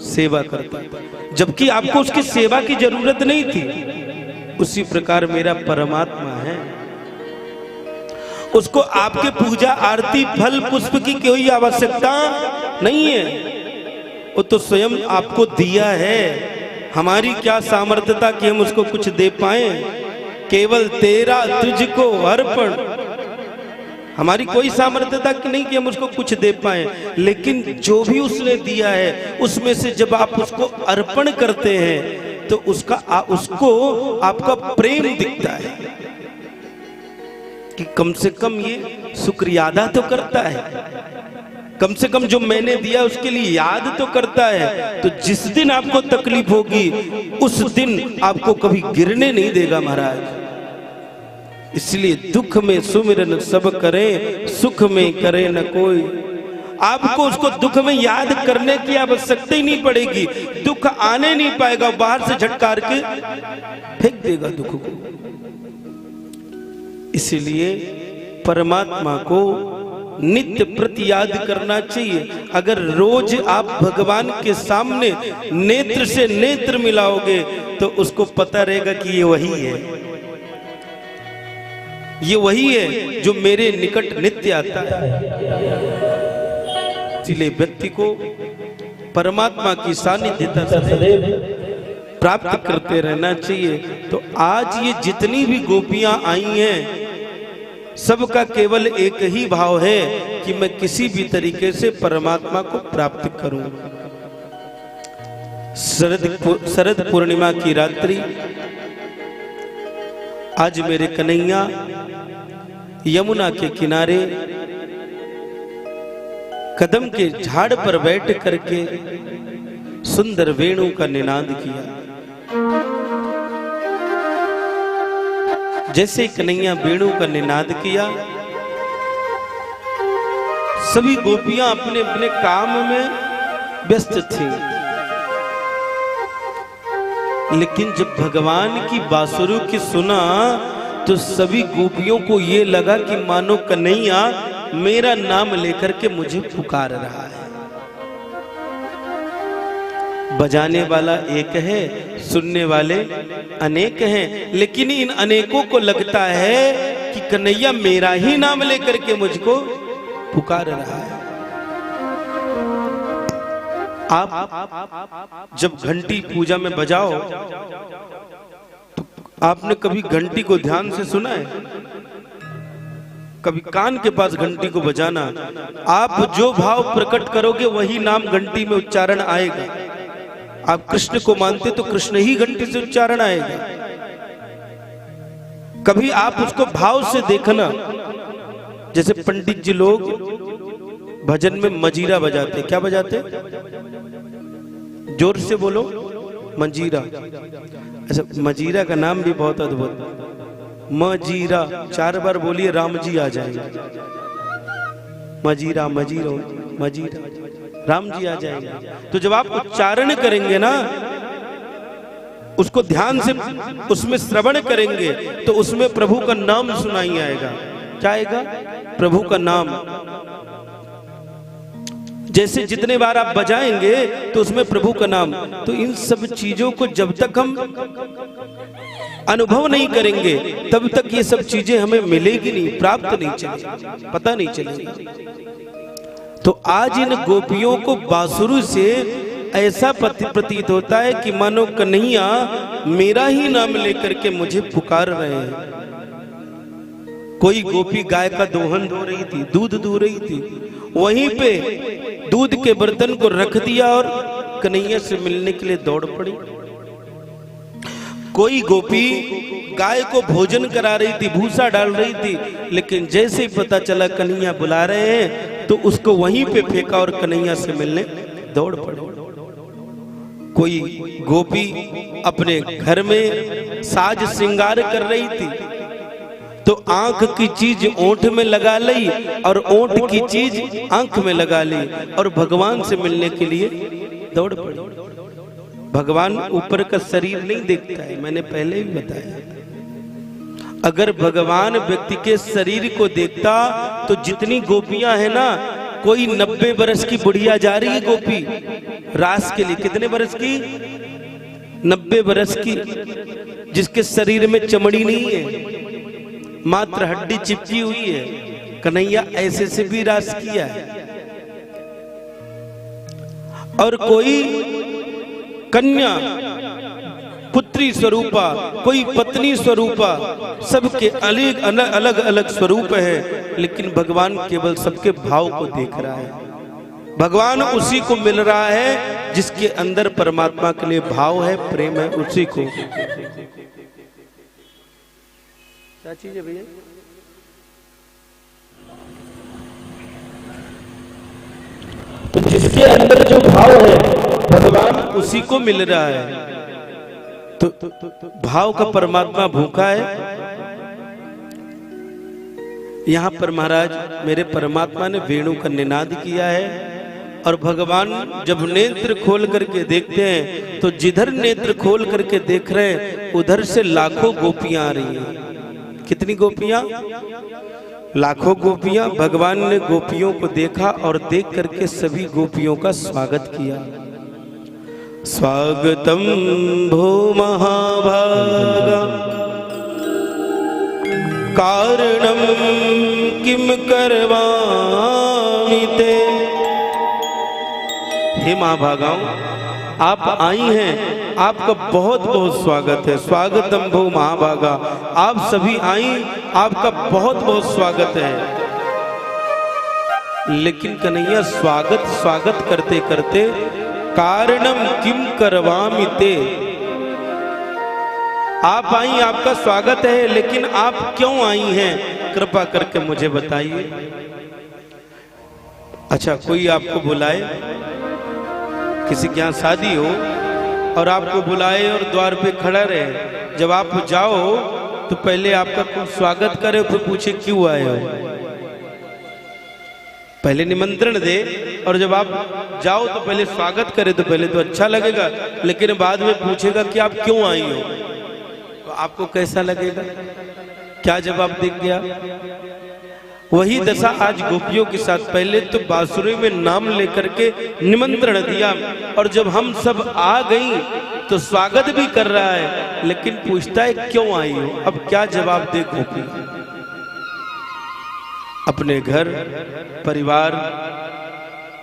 सेवा करता था, जबकि आपको उसकी सेवा की जरूरत नहीं थी। उसी प्रकार मेरा परमात्मा है, उसको आपके पूजा आरती फल पुष्प की कोई आवश्यकता नहीं है। वो तो स्वयं आपको दिया है। हमारी क्या सामर्थ्यता कि हम उसको कुछ दे पाए? केवल तेरा तुझको अर्पण। हमारी कोई सामर्थ्यता कि नहीं कि हम उसको कुछ दे पाए, लेकिन जो भी उसने दिया है उसमें से जब आप उसको अर्पण करते हैं तो उसको आपका प्रेम दिखता है कि कम से कम ये शुक्रिया अदा तो करता है, कम से कम जो मैंने दिया उसके लिए याद तो करता है। तो जिस दिन आपको तकलीफ होगी उस दिन आपको कभी गिरने नहीं देगा महाराज। इसलिए दुख में सुमिरन सब करे, सुख में करे न कोई। आपको उसको दुख में याद करने की आवश्यकता ही नहीं पड़ेगी। दुख आने नहीं पाएगा, बाहर से झटकार के फेंक देगा दुख को। इसलिए परमात्मा को नित्य प्रति याद करना चाहिए। अगर रोज आप भगवान के सामने नेत्र से नेत्र मिलाओगे तो उसको पता रहेगा कि ये वही है। ये वही है जो मेरे निकट नित्य आता है। इसलिए व्यक्ति को परमात्मा की सानिध्यता सदैव प्राप्त करते रहना चाहिए। तो आज ये जितनी भी गोपियां आई हैं, सबका केवल एक ही भाव है कि मैं किसी भी तरीके से परमात्मा को प्राप्त करूं। शरद पूर्णिमा की रात्रि, आज मेरे कन्हैया यमुना के किनारे कदम के झाड़ पर बैठ करके सुंदर वेणु का निनाद किया। जैसे कन्हैया वेणु का निनाद किया, सभी गोपियां अपने अपने काम में व्यस्त थीं। लेकिन जब भगवान की बांसुरी की सुना तो सभी गोपियों को ये लगा कि मानो कन्हैया मेरा नाम लेकर के मुझे पुकार रहा है। बजाने वाला एक है, सुनने वाले अनेक हैं, लेकिन इन अनेकों को लगता है कि कन्हैया मेरा ही नाम लेकर के मुझको पुकार रहा है। आप जब घंटी पूजा में बजाओ तो आपने कभी घंटी को ध्यान से सुना है? कभी कान के पास घंटी को बजाना, आप जो भाव प्रकट करोगे वही नाम घंटी में उच्चारण आएगा। आप कृष्ण को मानते तो कृष्ण ही घंटी से उच्चारण आएगा। कभी आप उसको भाव से देखना, जैसे पंडित जी लोग भजन में मजीरा बजाते। क्या बजाते? जोर से बोलो, मंजीरा। अच्छा, मजीरा का नाम भी बहुत अद्भुत, मजीरा। 4 बार बोलिए, राम जी आ जाएंगे। मजीरा मजीरा मजीरा, राम जी आ जाएंगे। तो जब आप उच्चारण करेंगे ना, उसको ध्यान से उसमें श्रवण करेंगे तो उसमें प्रभु का नाम सुनाई आएगा। क्या आएगा? प्रभु का नाम। जैसे जितने बार आप बजाएंगे तो उसमें प्रभु का नाम। तो इन सब चीजों को जब तक हम अनुभव नहीं करेंगे तब तक ये सब चीजें हमें मिलेगी नहीं, प्राप्त नहीं चलेगी, पता नहीं चलेगा। तो आज इन गोपियों को बांसुरी से ऐसा प्रतीत होता है कि मानो कन्हैया मेरा ही नाम लेकर के मुझे पुकार रहे हैं। कोई गोपी गाय का दोहन धो रही थी, दूध दो रही थी, वहीं पे दूध के बर्तन को रख दिया और कन्हैया से मिलने के लिए दौड़ पड़ी। कोई गोपी गाय को भोजन करा रही थी, भूसा डाल रही थी, लेकिन जैसे ही पता चला कन्हैया बुला रहे हैं तो उसको वहीं पे फेंका और कन्हैया से मिलने दौड़ पड़ी। कोई गोपी अपने घर में साज श्रृंगार कर रही थी तो आंख की चीज ओंठ में लगा ली और ओंठ की चीज आंख में लगा ली और भगवान से मिलने के लिए दौड़ पड़ी। भगवान ऊपर का शरीर नहीं देखता है, मैंने पहले भी बताया। अगर भगवान व्यक्ति के शरीर को देखता तो जितनी गोपियां हैं ना, कोई 90 बरस की बुढ़िया जा रही है गोपी रास के लिए। कितने बरस की? 90 बरस की, जिसके शरीर में चमड़ी नहीं है, मात्र हड्डी चिपकी हुई है। कन्हैया ऐसे से भी रास किया है। और कोई कन्या पुत्री स्वरूपा, कोई पत्नी स्वरूपा, सबके अलग अलग स्वरूप है, लेकिन भगवान केवल सबके भाव को देख रहा है। भगवान उसी को मिल रहा है जिसके अंदर परमात्मा के लिए भाव है, प्रेम है, उसी को। क्या चीज है भैया? तो जिसके अंदर जो भाव है भगवान उसी को मिल रहा है। तो भाव का परमात्मा भूखा है। यहां पर महाराज मेरे परमात्मा ने वेणु का निनाद किया है और भगवान जब नेत्र खोल करके देखते हैं तो जिधर नेत्र खोल करके देख रहे हैं उधर से लाखों गोपियां आ रही हैं। कितनी गोपियां? लाखों गोपियां। भगवान ने गोपियों को देखा और देख करके सभी गोपियों का स्वागत किया। स्वागतम भो महाभागा कारणम किम करवामि ते। हे माँ भागाओं, आप आई हैं, आपका बहुत बहुत स्वागत है। स्वागतम भो महाभागा, आप सभी आई, आपका बहुत बहुत स्वागत है। लेकिन कन्हैया स्वागत स्वागत करते करते कारणम किम करवामि ते, आप आई, आपका स्वागत है, लेकिन आप क्यों आई हैं, कृपा करके मुझे बताइए। अच्छा, कोई आपको बुलाए, किसी के यहाँ शादी हो और आपको बुलाए और द्वार पे खड़ा रहे, जब आप जाओ तो पहले आपका कुछ स्वागत करे, फिर पूछे क्यों आए हो। पहले निमंत्रण दे और जब आप जाओ तो पहले स्वागत करे, तो पहले तो अच्छा लगेगा, लेकिन बाद में पूछेगा कि आप क्यों आई हो, तो आपको कैसा लगेगा, क्या जवाब दे गया। वही दशा आज गोपियों के साथ। पहले तो बांसुरी में नाम लेकर के निमंत्रण दिया, और जब हम सब आ गई तो स्वागत भी कर रहा है, लेकिन पूछता है क्यों आई हो। अब क्या जवाब दे गोपी। अपने घर परिवार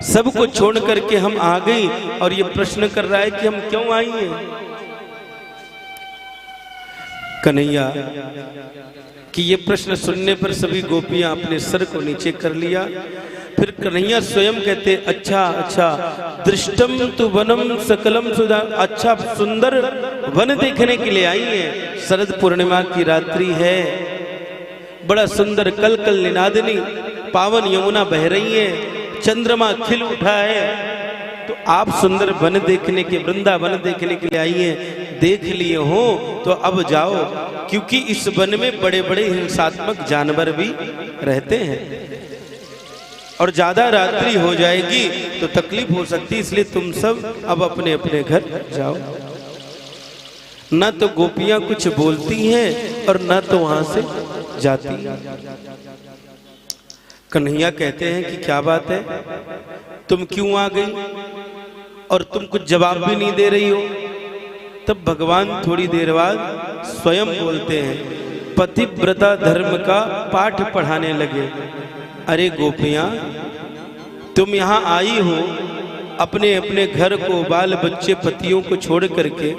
सबको छोड़ करके हम आ गई, और ये प्रश्न कर रहा है कि हम क्यों आई हैं। कन्हैया कि ये प्रश्न सुनने पर सभी गोपियां अपने सर को नीचे कर लिया। फिर कन्हैया स्वयं कहते, अच्छा अच्छा, दृष्टम तु वनम सकलम सुधा, अच्छा सुंदर वन देखने के लिए आई है। शरद पूर्णिमा की रात्रि है, बड़ा सुंदर कल कल निनादनी पावन यमुना बह रही है, चंद्रमा खिल उठा है, तो आप सुंदर वन देखने के, वृंदावन देखने के लिए आई हैं। देख लिए हो तो अब जाओ, क्योंकि इस वन में बड़े बड़े हिंसात्मक जानवर भी रहते हैं और ज्यादा रात्रि हो जाएगी तो तकलीफ हो सकती, इसलिए तुम सब अब अपने अपने घर जाओ। न तो गोपियां कुछ बोलती हैं और न तो वहां से जाती। कन्हैया कहते हैं कि क्या बात है, तुम क्यों आ गई और तुम कुछ जवाब भी नहीं दे रही हो। तब भगवान थोड़ी देर बाद स्वयं बोलते हैं, पतिव्रता धर्म का पाठ पढ़ाने लगे। अरे गोपियां, तुम यहाँ आई हो अपने अपने घर को, बाल बच्चे पतियों को छोड़ करके,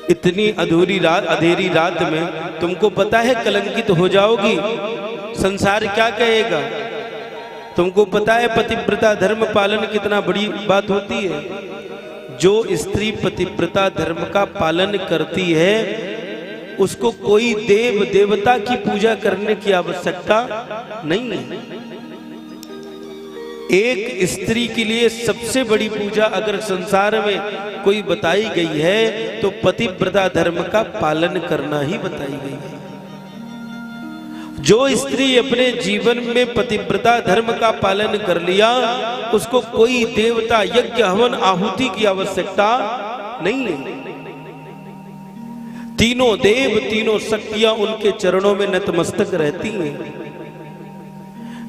इतनी अंधेरी रात में तुमको पता है कलंकित हो जाओगी, संसार क्या कहेगा। तुमको पता है पतिव्रता धर्म पालन कितना बड़ी बात होती है। जो स्त्री पतिव्रता धर्म का पालन करती है उसको कोई देव देवता की पूजा करने की आवश्यकता नहीं है। एक स्त्री के लिए सबसे बड़ी पूजा अगर संसार में कोई बताई गई है तो पतिव्रता धर्म का पालन करना ही बताई गई है। जो स्त्री अपने जीवन में पतिव्रता धर्म का पालन कर लिया उसको कोई देवता यज्ञ हवन आहुति की आवश्यकता नहीं है। तीनों देव तीनों शक्तियां उनके चरणों में नतमस्तक रहती हैं।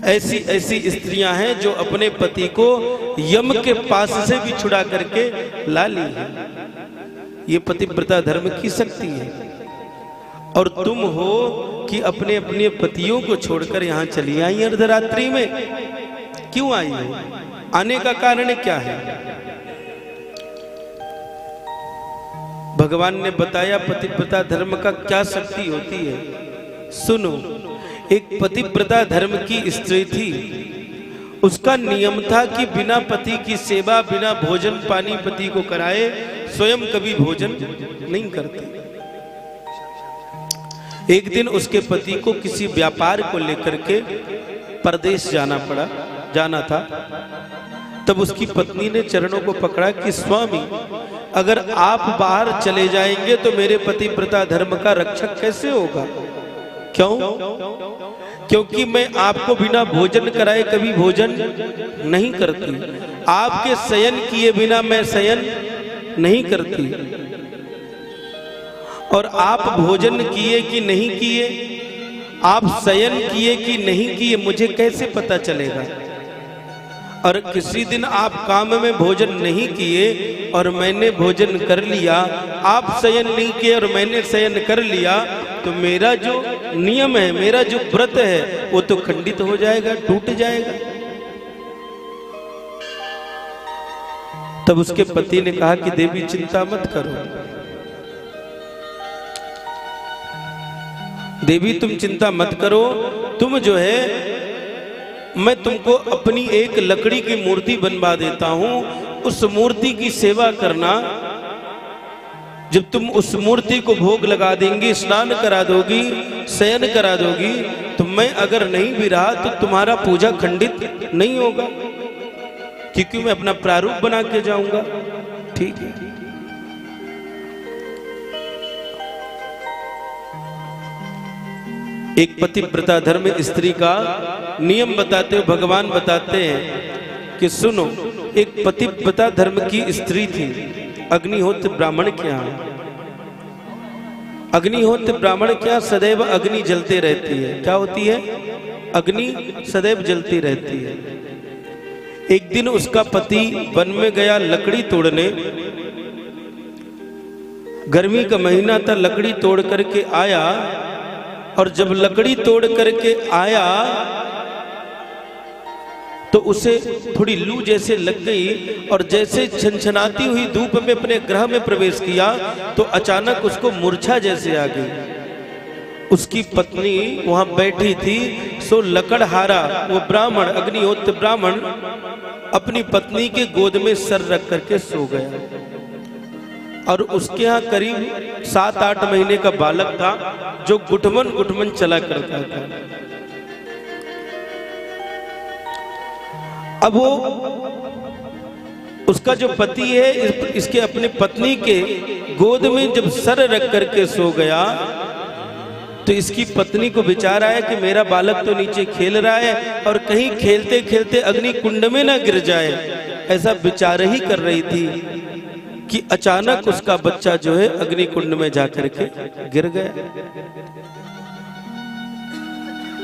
ऐसी ऐसी स्त्रियां हैं जो अपने पति को यम के पास से भी छुड़ा करके ला ली है। ये पतिव्रता धर्म की शक्ति है। और तुम हो कि अपने अपने पतियों को छोड़कर यहाँ चली आई अर्धरात्रि में। क्यों आई हो, आने का कारण क्या है। भगवान ने बताया पतिव्रता धर्म का क्या शक्ति होती है। सुनो, एक पतिव्रता धर्म की स्त्री थी, उसका नियम था कि बिना पति की सेवा, बिना भोजन पानी पति को कराए स्वयं कभी भोजन नहीं करती। एक दिन उसके पति को किसी व्यापार को लेकर के परदेश जाना था। तब उसकी पत्नी ने चरणों को पकड़ा कि स्वामी, अगर आप बाहर चले जाएंगे तो मेरे पतिव्रता धर्म का रक्षक कैसे होगा। क्यों? क्योंकि मैं आपको बिना भोजन कराए कभी भोजन नहीं करती, आपके शयन किए बिना मैं शयन नहीं करती, और आप भोजन किए कि नहीं किए, आप शयन किए कि नहीं किए, मुझे कैसे पता चलेगा। और किसी दिन आप काम में भोजन नहीं किए और मैंने भोजन कर लिया, आप शयन नहीं किए और मैंने शयन कर लिया, तो मेरा जो नियम है, मेरा जो व्रत है वो तो खंडित हो जाएगा, टूट जाएगा। तब उसके पति ने कहा कि देवी चिंता मत करो, देवी तुम चिंता मत करो, तुम जो है मैं तुमको अपनी एक लकड़ी की मूर्ति बनवा देता हूं, उस मूर्ति की सेवा करना। जब तुम उस मूर्ति को भोग लगा देंगी, स्नान करा दोगी, शयन करा दोगी, तो मैं अगर नहीं भी रहा तो तुम्हारा पूजा खंडित नहीं होगा, क्योंकि मैं अपना प्रारूप बना के जाऊंगा। ठीक है। एक पतिव्रता धर्म स्त्री का नियम बताते हुए भगवान बताते हैं कि सुनो, एक पतिव्रता धर्म की स्त्री थी अग्निहोत्र ब्राह्मण के यहाँ। अग्निहोत्र ब्राह्मण के यहाँ सदैव अग्नि जलते रहती है। क्या होती है? अग्नि सदैव जलती रहती है। एक दिन उसका पति वन में गया लकड़ी तोड़ने, गर्मी का महीना था, लकड़ी तोड़ करके आया, और जब लकड़ी तोड़ करके आया तो उसे थोड़ी लू जैसे लग गई, और जैसे छनछनाती हुई धूप में अपने ग्रह में प्रवेश किया तो अचानक उसको मूर्छा जैसे आ गई। उसकी पत्नी वहां बैठी थी, सो लकड़हारा वो ब्राह्मण, अग्निहोत्र ब्राह्मण, अपनी पत्नी के गोद में सर रख करके सो गया। और उसके यहाँ करीब 7-8 महीने का बालक था जो गुटमन गुटमन चला करता था। अब वो उसका जो पति है इसके अपने पत्नी के गोद में जब सर रख करके सो गया तो इसकी पत्नी को विचार आया कि मेरा बालक तो नीचे खेल रहा है और कहीं खेलते खेलते अग्नि कुंड में ना गिर जाए, ऐसा विचार ही कर रही थी कि अचानक उसका बच्चा जो है अग्नि कुंड में जाकर के गिर गया।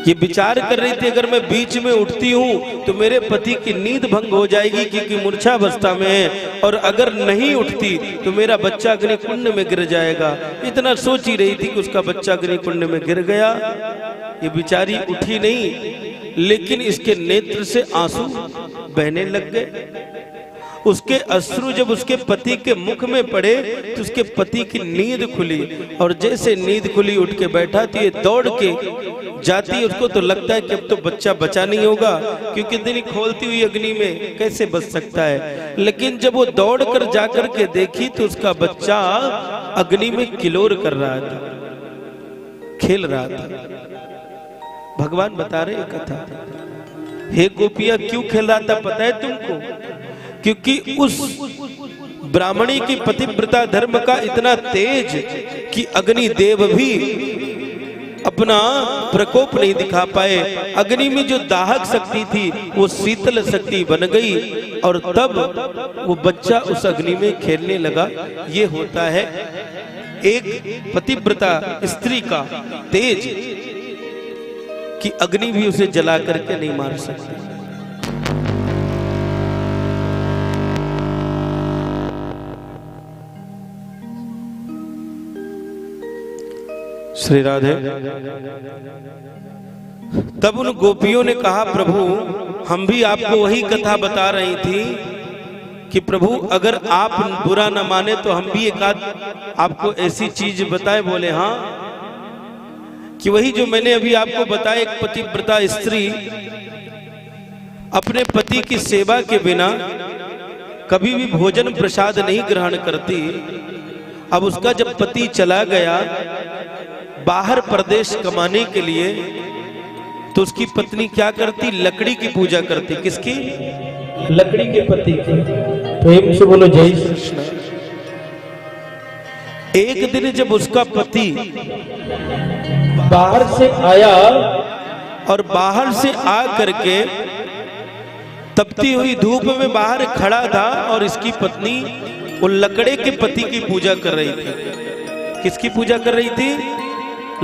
ये विचार कर रही थी अगर मैं बीच में उठती हूं तो मेरे पति की नींद भंग हो जाएगी क्योंकि मूर्छा अवस्था में है, और अगर नहीं उठती तो मेरा बच्चा अग्नि कुंड में गिर जाएगा। इतना सोच ही रही थी कि उसका बच्चा अग्नि कुंड में गिर गया। ये बेचारी उठी नहीं, लेकिन इसके नेत्र से आंसू बहने लग गए। उसके अश्रु जब उसके पति के मुख में पड़े तो उसके पति की नींद खुली, और जैसे नींद खुली उठ के बैठा तो ये दौड़ के जाती। उसको तो लगता है कि अब तो बच्चा बचा नहीं होगा क्योंकि इतनी खोलती हुई अग्नि में कैसे बच सकता है। लेकिन जब वो दौड़ कर जाकर के देखी तो उसका बच्चा अग्नि में किलोर कर रहा था, खेल रहा था। भगवान बता रहे कथा, हे गोपिया क्यों खेल रहा था पता है तुमको? क्योंकि उस ब्राह्मणी की पतिव्रता धर्म का इतना तेज कि अग्नि देव भी अपना प्रकोप नहीं दिखा पाए। अग्नि में जो दाहक शक्ति थी वो शीतल शक्ति बन गई, और तब वो बच्चा उस अग्नि में खेलने लगा। ये होता है एक पतिव्रता स्त्री का तेज कि अग्नि भी उसे जला करके नहीं मार सकती। श्री राधे। तब उन गोपियों ने कहा प्रभु हम भी आपको वही कथा बता रही थी कि प्रभु अगर आप बुरा न माने तो हम भी एक आध आपको ऐसी चीज बताए। बोले हाँ, कि वही जो मैंने अभी आपको बताया, एक पतिव्रता स्त्री अपने पति की सेवा के बिना कभी भी भोजन प्रसाद नहीं ग्रहण करती। अब उसका जब पति चला गया बाहर प्रदेश कमाने के लिए तो उसकी पत्नी क्या करती? लकड़ी की पूजा करती। किसकी? लकड़ी के पति की। प्रेम से बोलो जय श्री कृष्ण। एक दिन जब उसका पति बाहर से आया और बाहर से आ करके तपती हुई धूप में बाहर खड़ा था और इसकी पत्नी वो लकड़े के पति की पूजा कर रही थी। किसकी पूजा कर रही थी?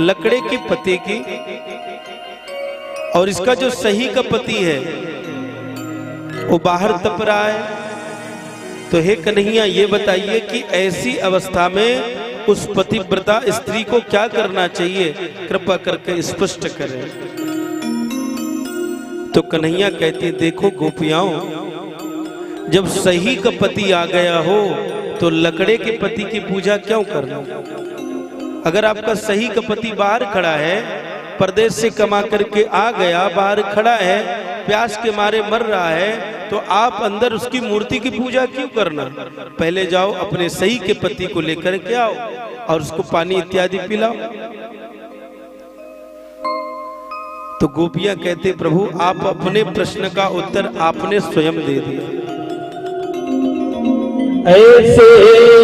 लकड़े के पति की। और इसका जो सही का पति है वो बाहर तप रहा है। तो हे कन्हैया ये बताइए कि ऐसी अवस्था में उस पतिव्रता स्त्री को क्या करना चाहिए, कृपा करके स्पष्ट करें। तो कन्हैया कहते देखो गोपियाओं, जब सही का पति आ गया हो तो लकड़े के पति की पूजा क्यों करना। अगर आपका सही का पति बाहर खड़ा है, परदेश से कमा करके आ गया, बाहर खड़ा है, प्यास के मारे मर रहा है, तो आप अंदर उसकी मूर्ति की पूजा क्यों करना। पहले जाओ अपने सही के पति को लेकर के आओ और उसको पानी इत्यादि पिलाओ। तो गोपियां कहते प्रभु आप अपने प्रश्न का उत्तर आपने स्वयं दे दिया। ऐसे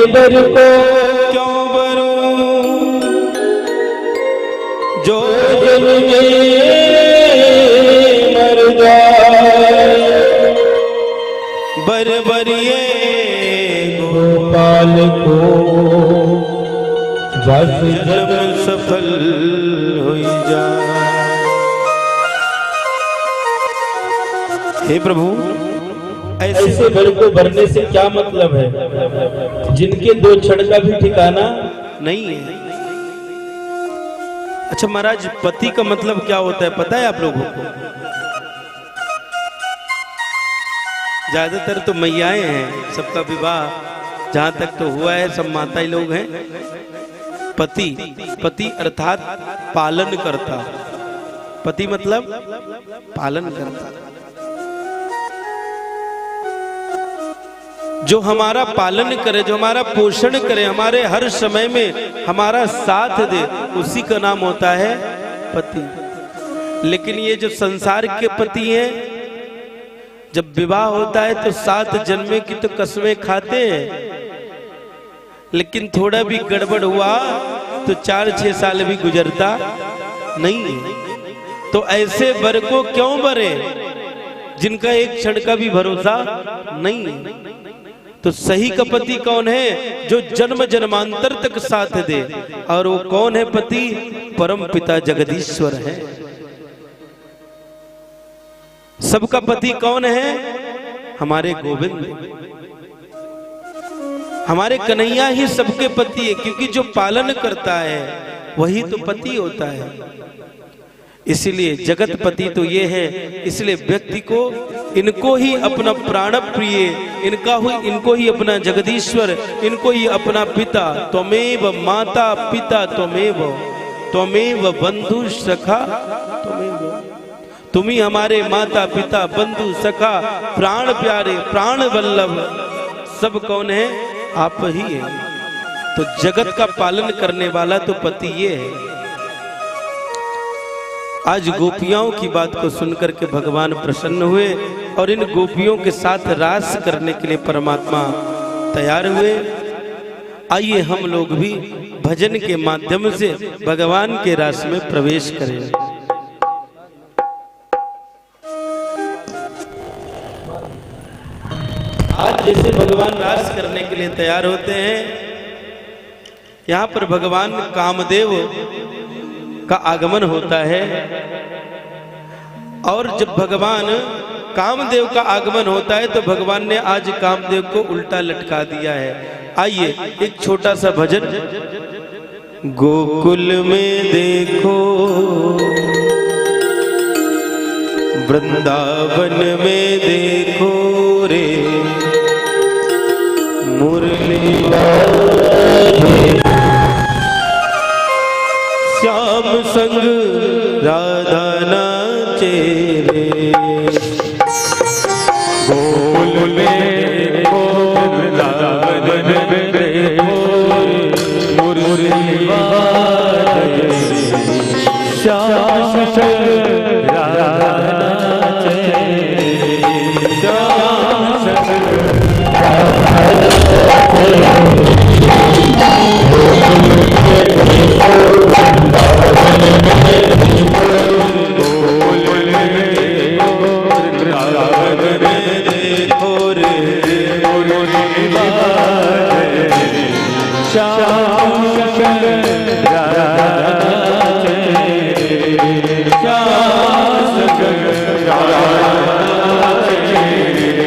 बर को क्यों बरूं जो जल में मर जाए, बरबरिए गोपाल को जस जन्म सफल हो जाए। हे प्रभु ऐसे बर को भरने से क्या मतलब है, जिनके दो क्षण का भी ठिकाना नहीं है। अच्छा महाराज, पति का मतलब क्या होता है पता है आप लोगों को? ज्यादातर तो मैयाएं हैं, सबका विवाह जहां तक तो हुआ है सब माता ही लोग हैं। पति, पति अर्थात पालन करता। पति मतलब पालन करता, जो हमारा पालन करे, जो हमारा पोषण करे, हमारे हर समय में हमारा साथ दे, उसी का नाम होता है पति। लेकिन ये जो संसार के पति हैं, जब विवाह होता है तो 7 जन्मे की तो कसमें खाते हैं, लेकिन थोड़ा भी गड़बड़ हुआ तो 4-6 साल भी गुजरता नहीं है। तो ऐसे वर को क्यों बरे जिनका एक क्षण का भी भरोसा नहीं है। तो सही का पति कौन है? जो जन्म जन्मांतर तक साथ दे। और वो कौन है पति? परम पिता जगदीश्वर है। सबका पति कौन है? हमारे गोविंद, हमारे कन्हैया ही सबके पति है, क्योंकि जो पालन करता है वही तो पति होता है। इसीलिए जगत पति तो ये है, इसलिए व्यक्ति को इनको ही अपना प्राण प्रिय, इनको ही अपना जगदीश्वर, इनको ही अपना पिता, त्वमेव माता पिता त्वमेव, त्वमेव बंधु सखा त्वमेव। तुम ही हमारे माता पिता बंधु सखा प्राण प्यारे प्राण वल्लभ, सब कौन है? आप ही है। तो जगत का पालन करने वाला तो पति ये है। आज गोपियों की बात को सुनकर के भगवान प्रसन्न हुए और इन गोपियों के साथ रास करने के लिए परमात्मा तैयार हुए। आइए हम लोग भी भजन के माध्यम से भगवान के रास में प्रवेश करें। आज जैसे भगवान रास करने के लिए तैयार होते हैं, यहाँ पर भगवान कामदेव का आगमन होता है। और जब भगवान कामदेव का आगमन होता है तो भगवान ने आज कामदेव को उल्टा लटका दिया है। आइए एक छोटा सा भजन। गोकुल में देखो, वृंदावन में देखो रे, मुरली श्याम संग राधा नाचे रे। गोकुल में देखो, वृंदावन में देखो, मुरली बाजे रे, श्याम संग राधा नाचे रे, श्याम संग राधा नाचे रे।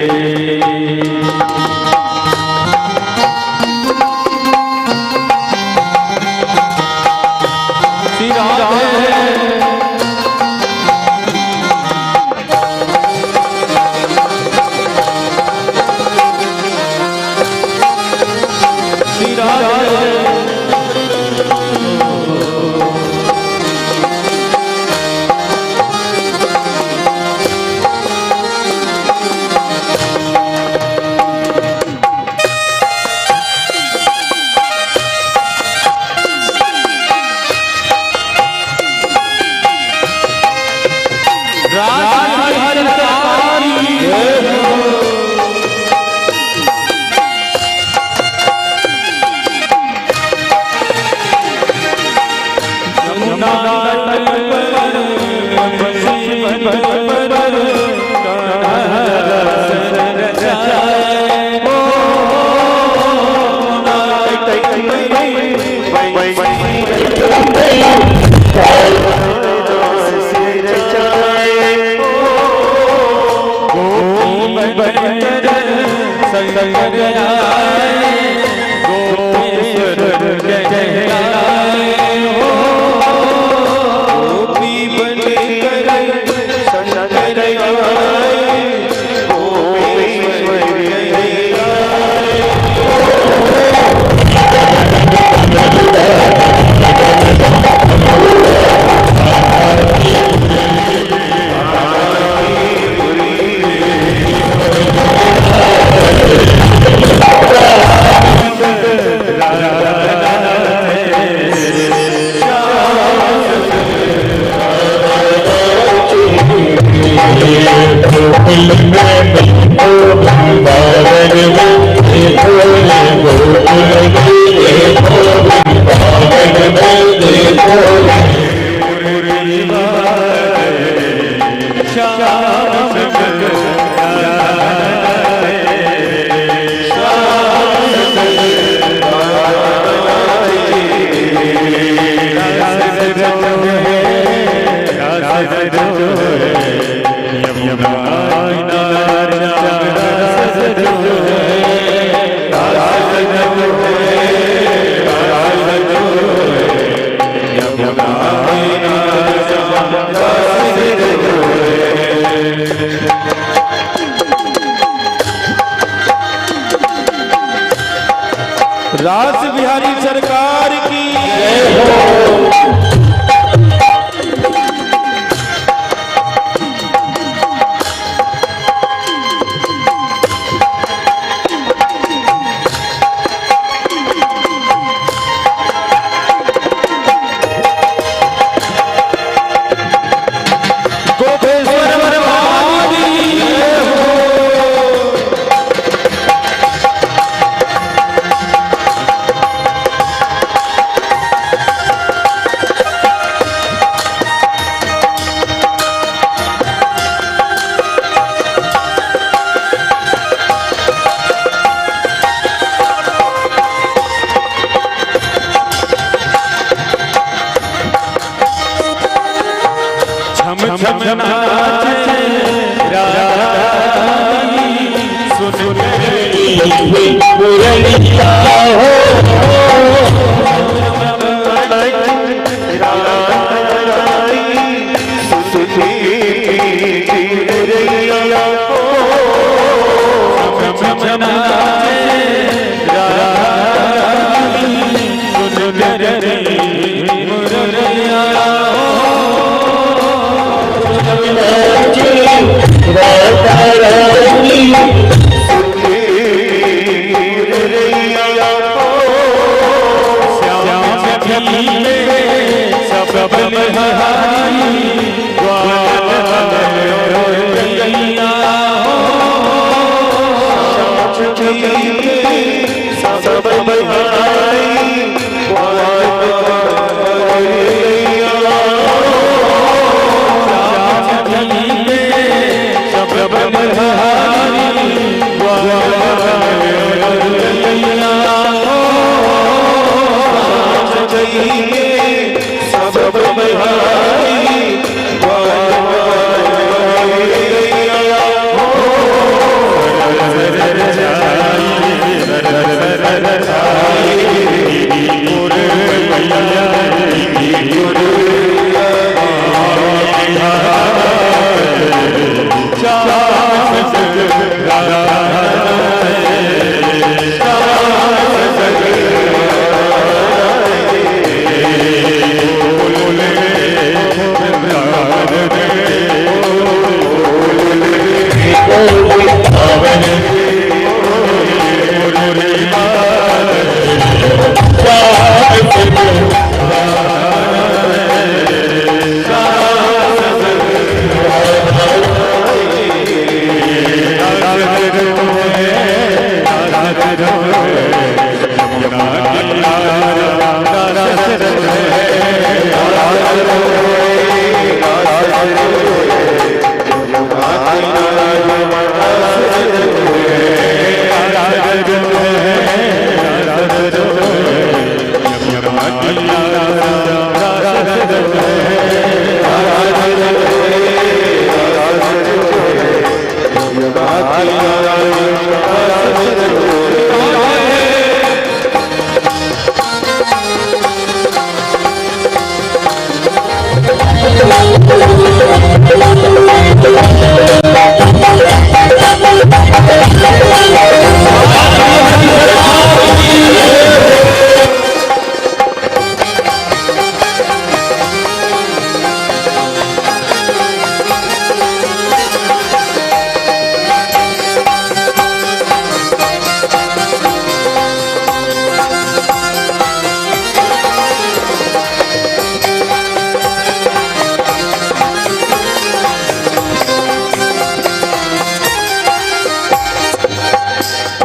रास बिहारी सरकार की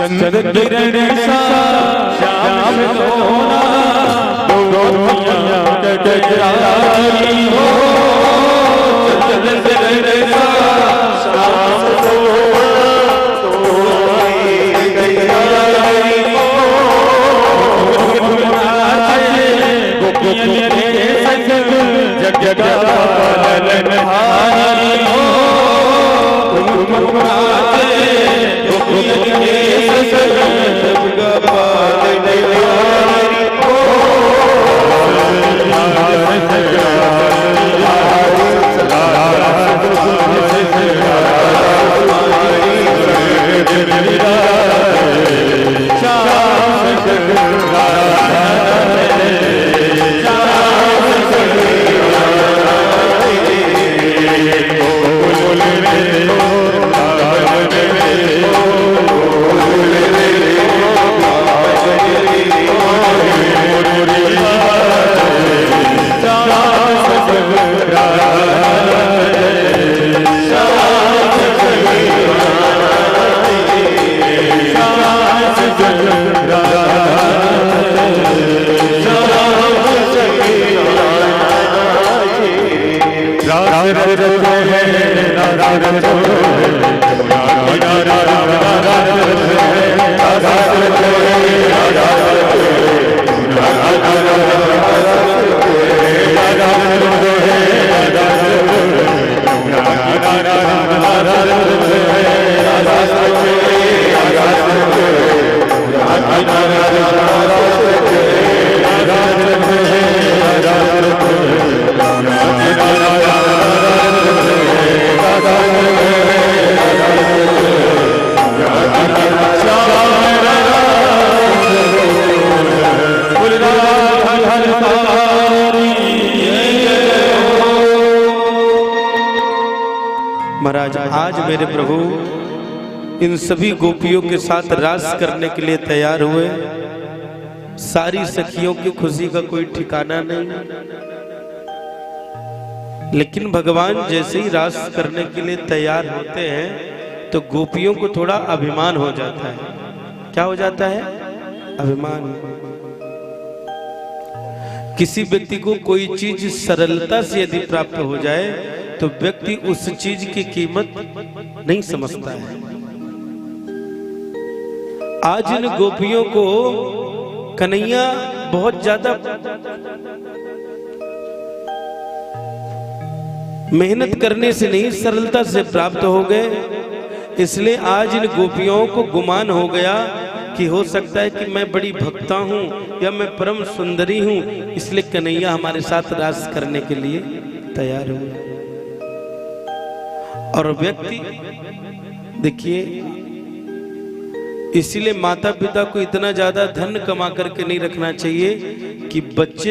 चंद्र किरण सा श्याम सोना दो दुनिया टकराई हो चंद्र किरण सा श्याम सोना दो टकराई हो गोपियां रे संग जग जगपालन हारी हो महाराज आज मेरे प्रभु इन सभी गोपियों के साथ रास करने के लिए तैयार हुए। सारी सखियों की खुशी का कोई ठिकाना नहीं, लेकिन भगवान जैसे ही रास करने के लिए तैयार होते हैं तो गोपियों को थोड़ा अभिमान हो जाता है। क्या हो जाता है? अभिमान। किसी व्यक्ति को कोई चीज सरलता से यदि प्राप्त हो जाए तो व्यक्ति उस चीज की कीमत नहीं समझता है। आज इन गोपियों को कन्हैया बहुत ज्यादा मेहनत करने से नहीं, सरलता से प्राप्त हो गए। इसलिए आज इन गोपियों को गुमान हो गया कि हो सकता है कि मैं बड़ी भक्ता हूं या मैं परम सुंदरी हूं, इसलिए कन्हैया हमारे साथ रास करने के लिए तैयार हुए। और व्यक्ति देखिए, इसीलिए माता पिता को इतना ज्यादा धन कमा करके नहीं रखना चाहिए कि बच्चे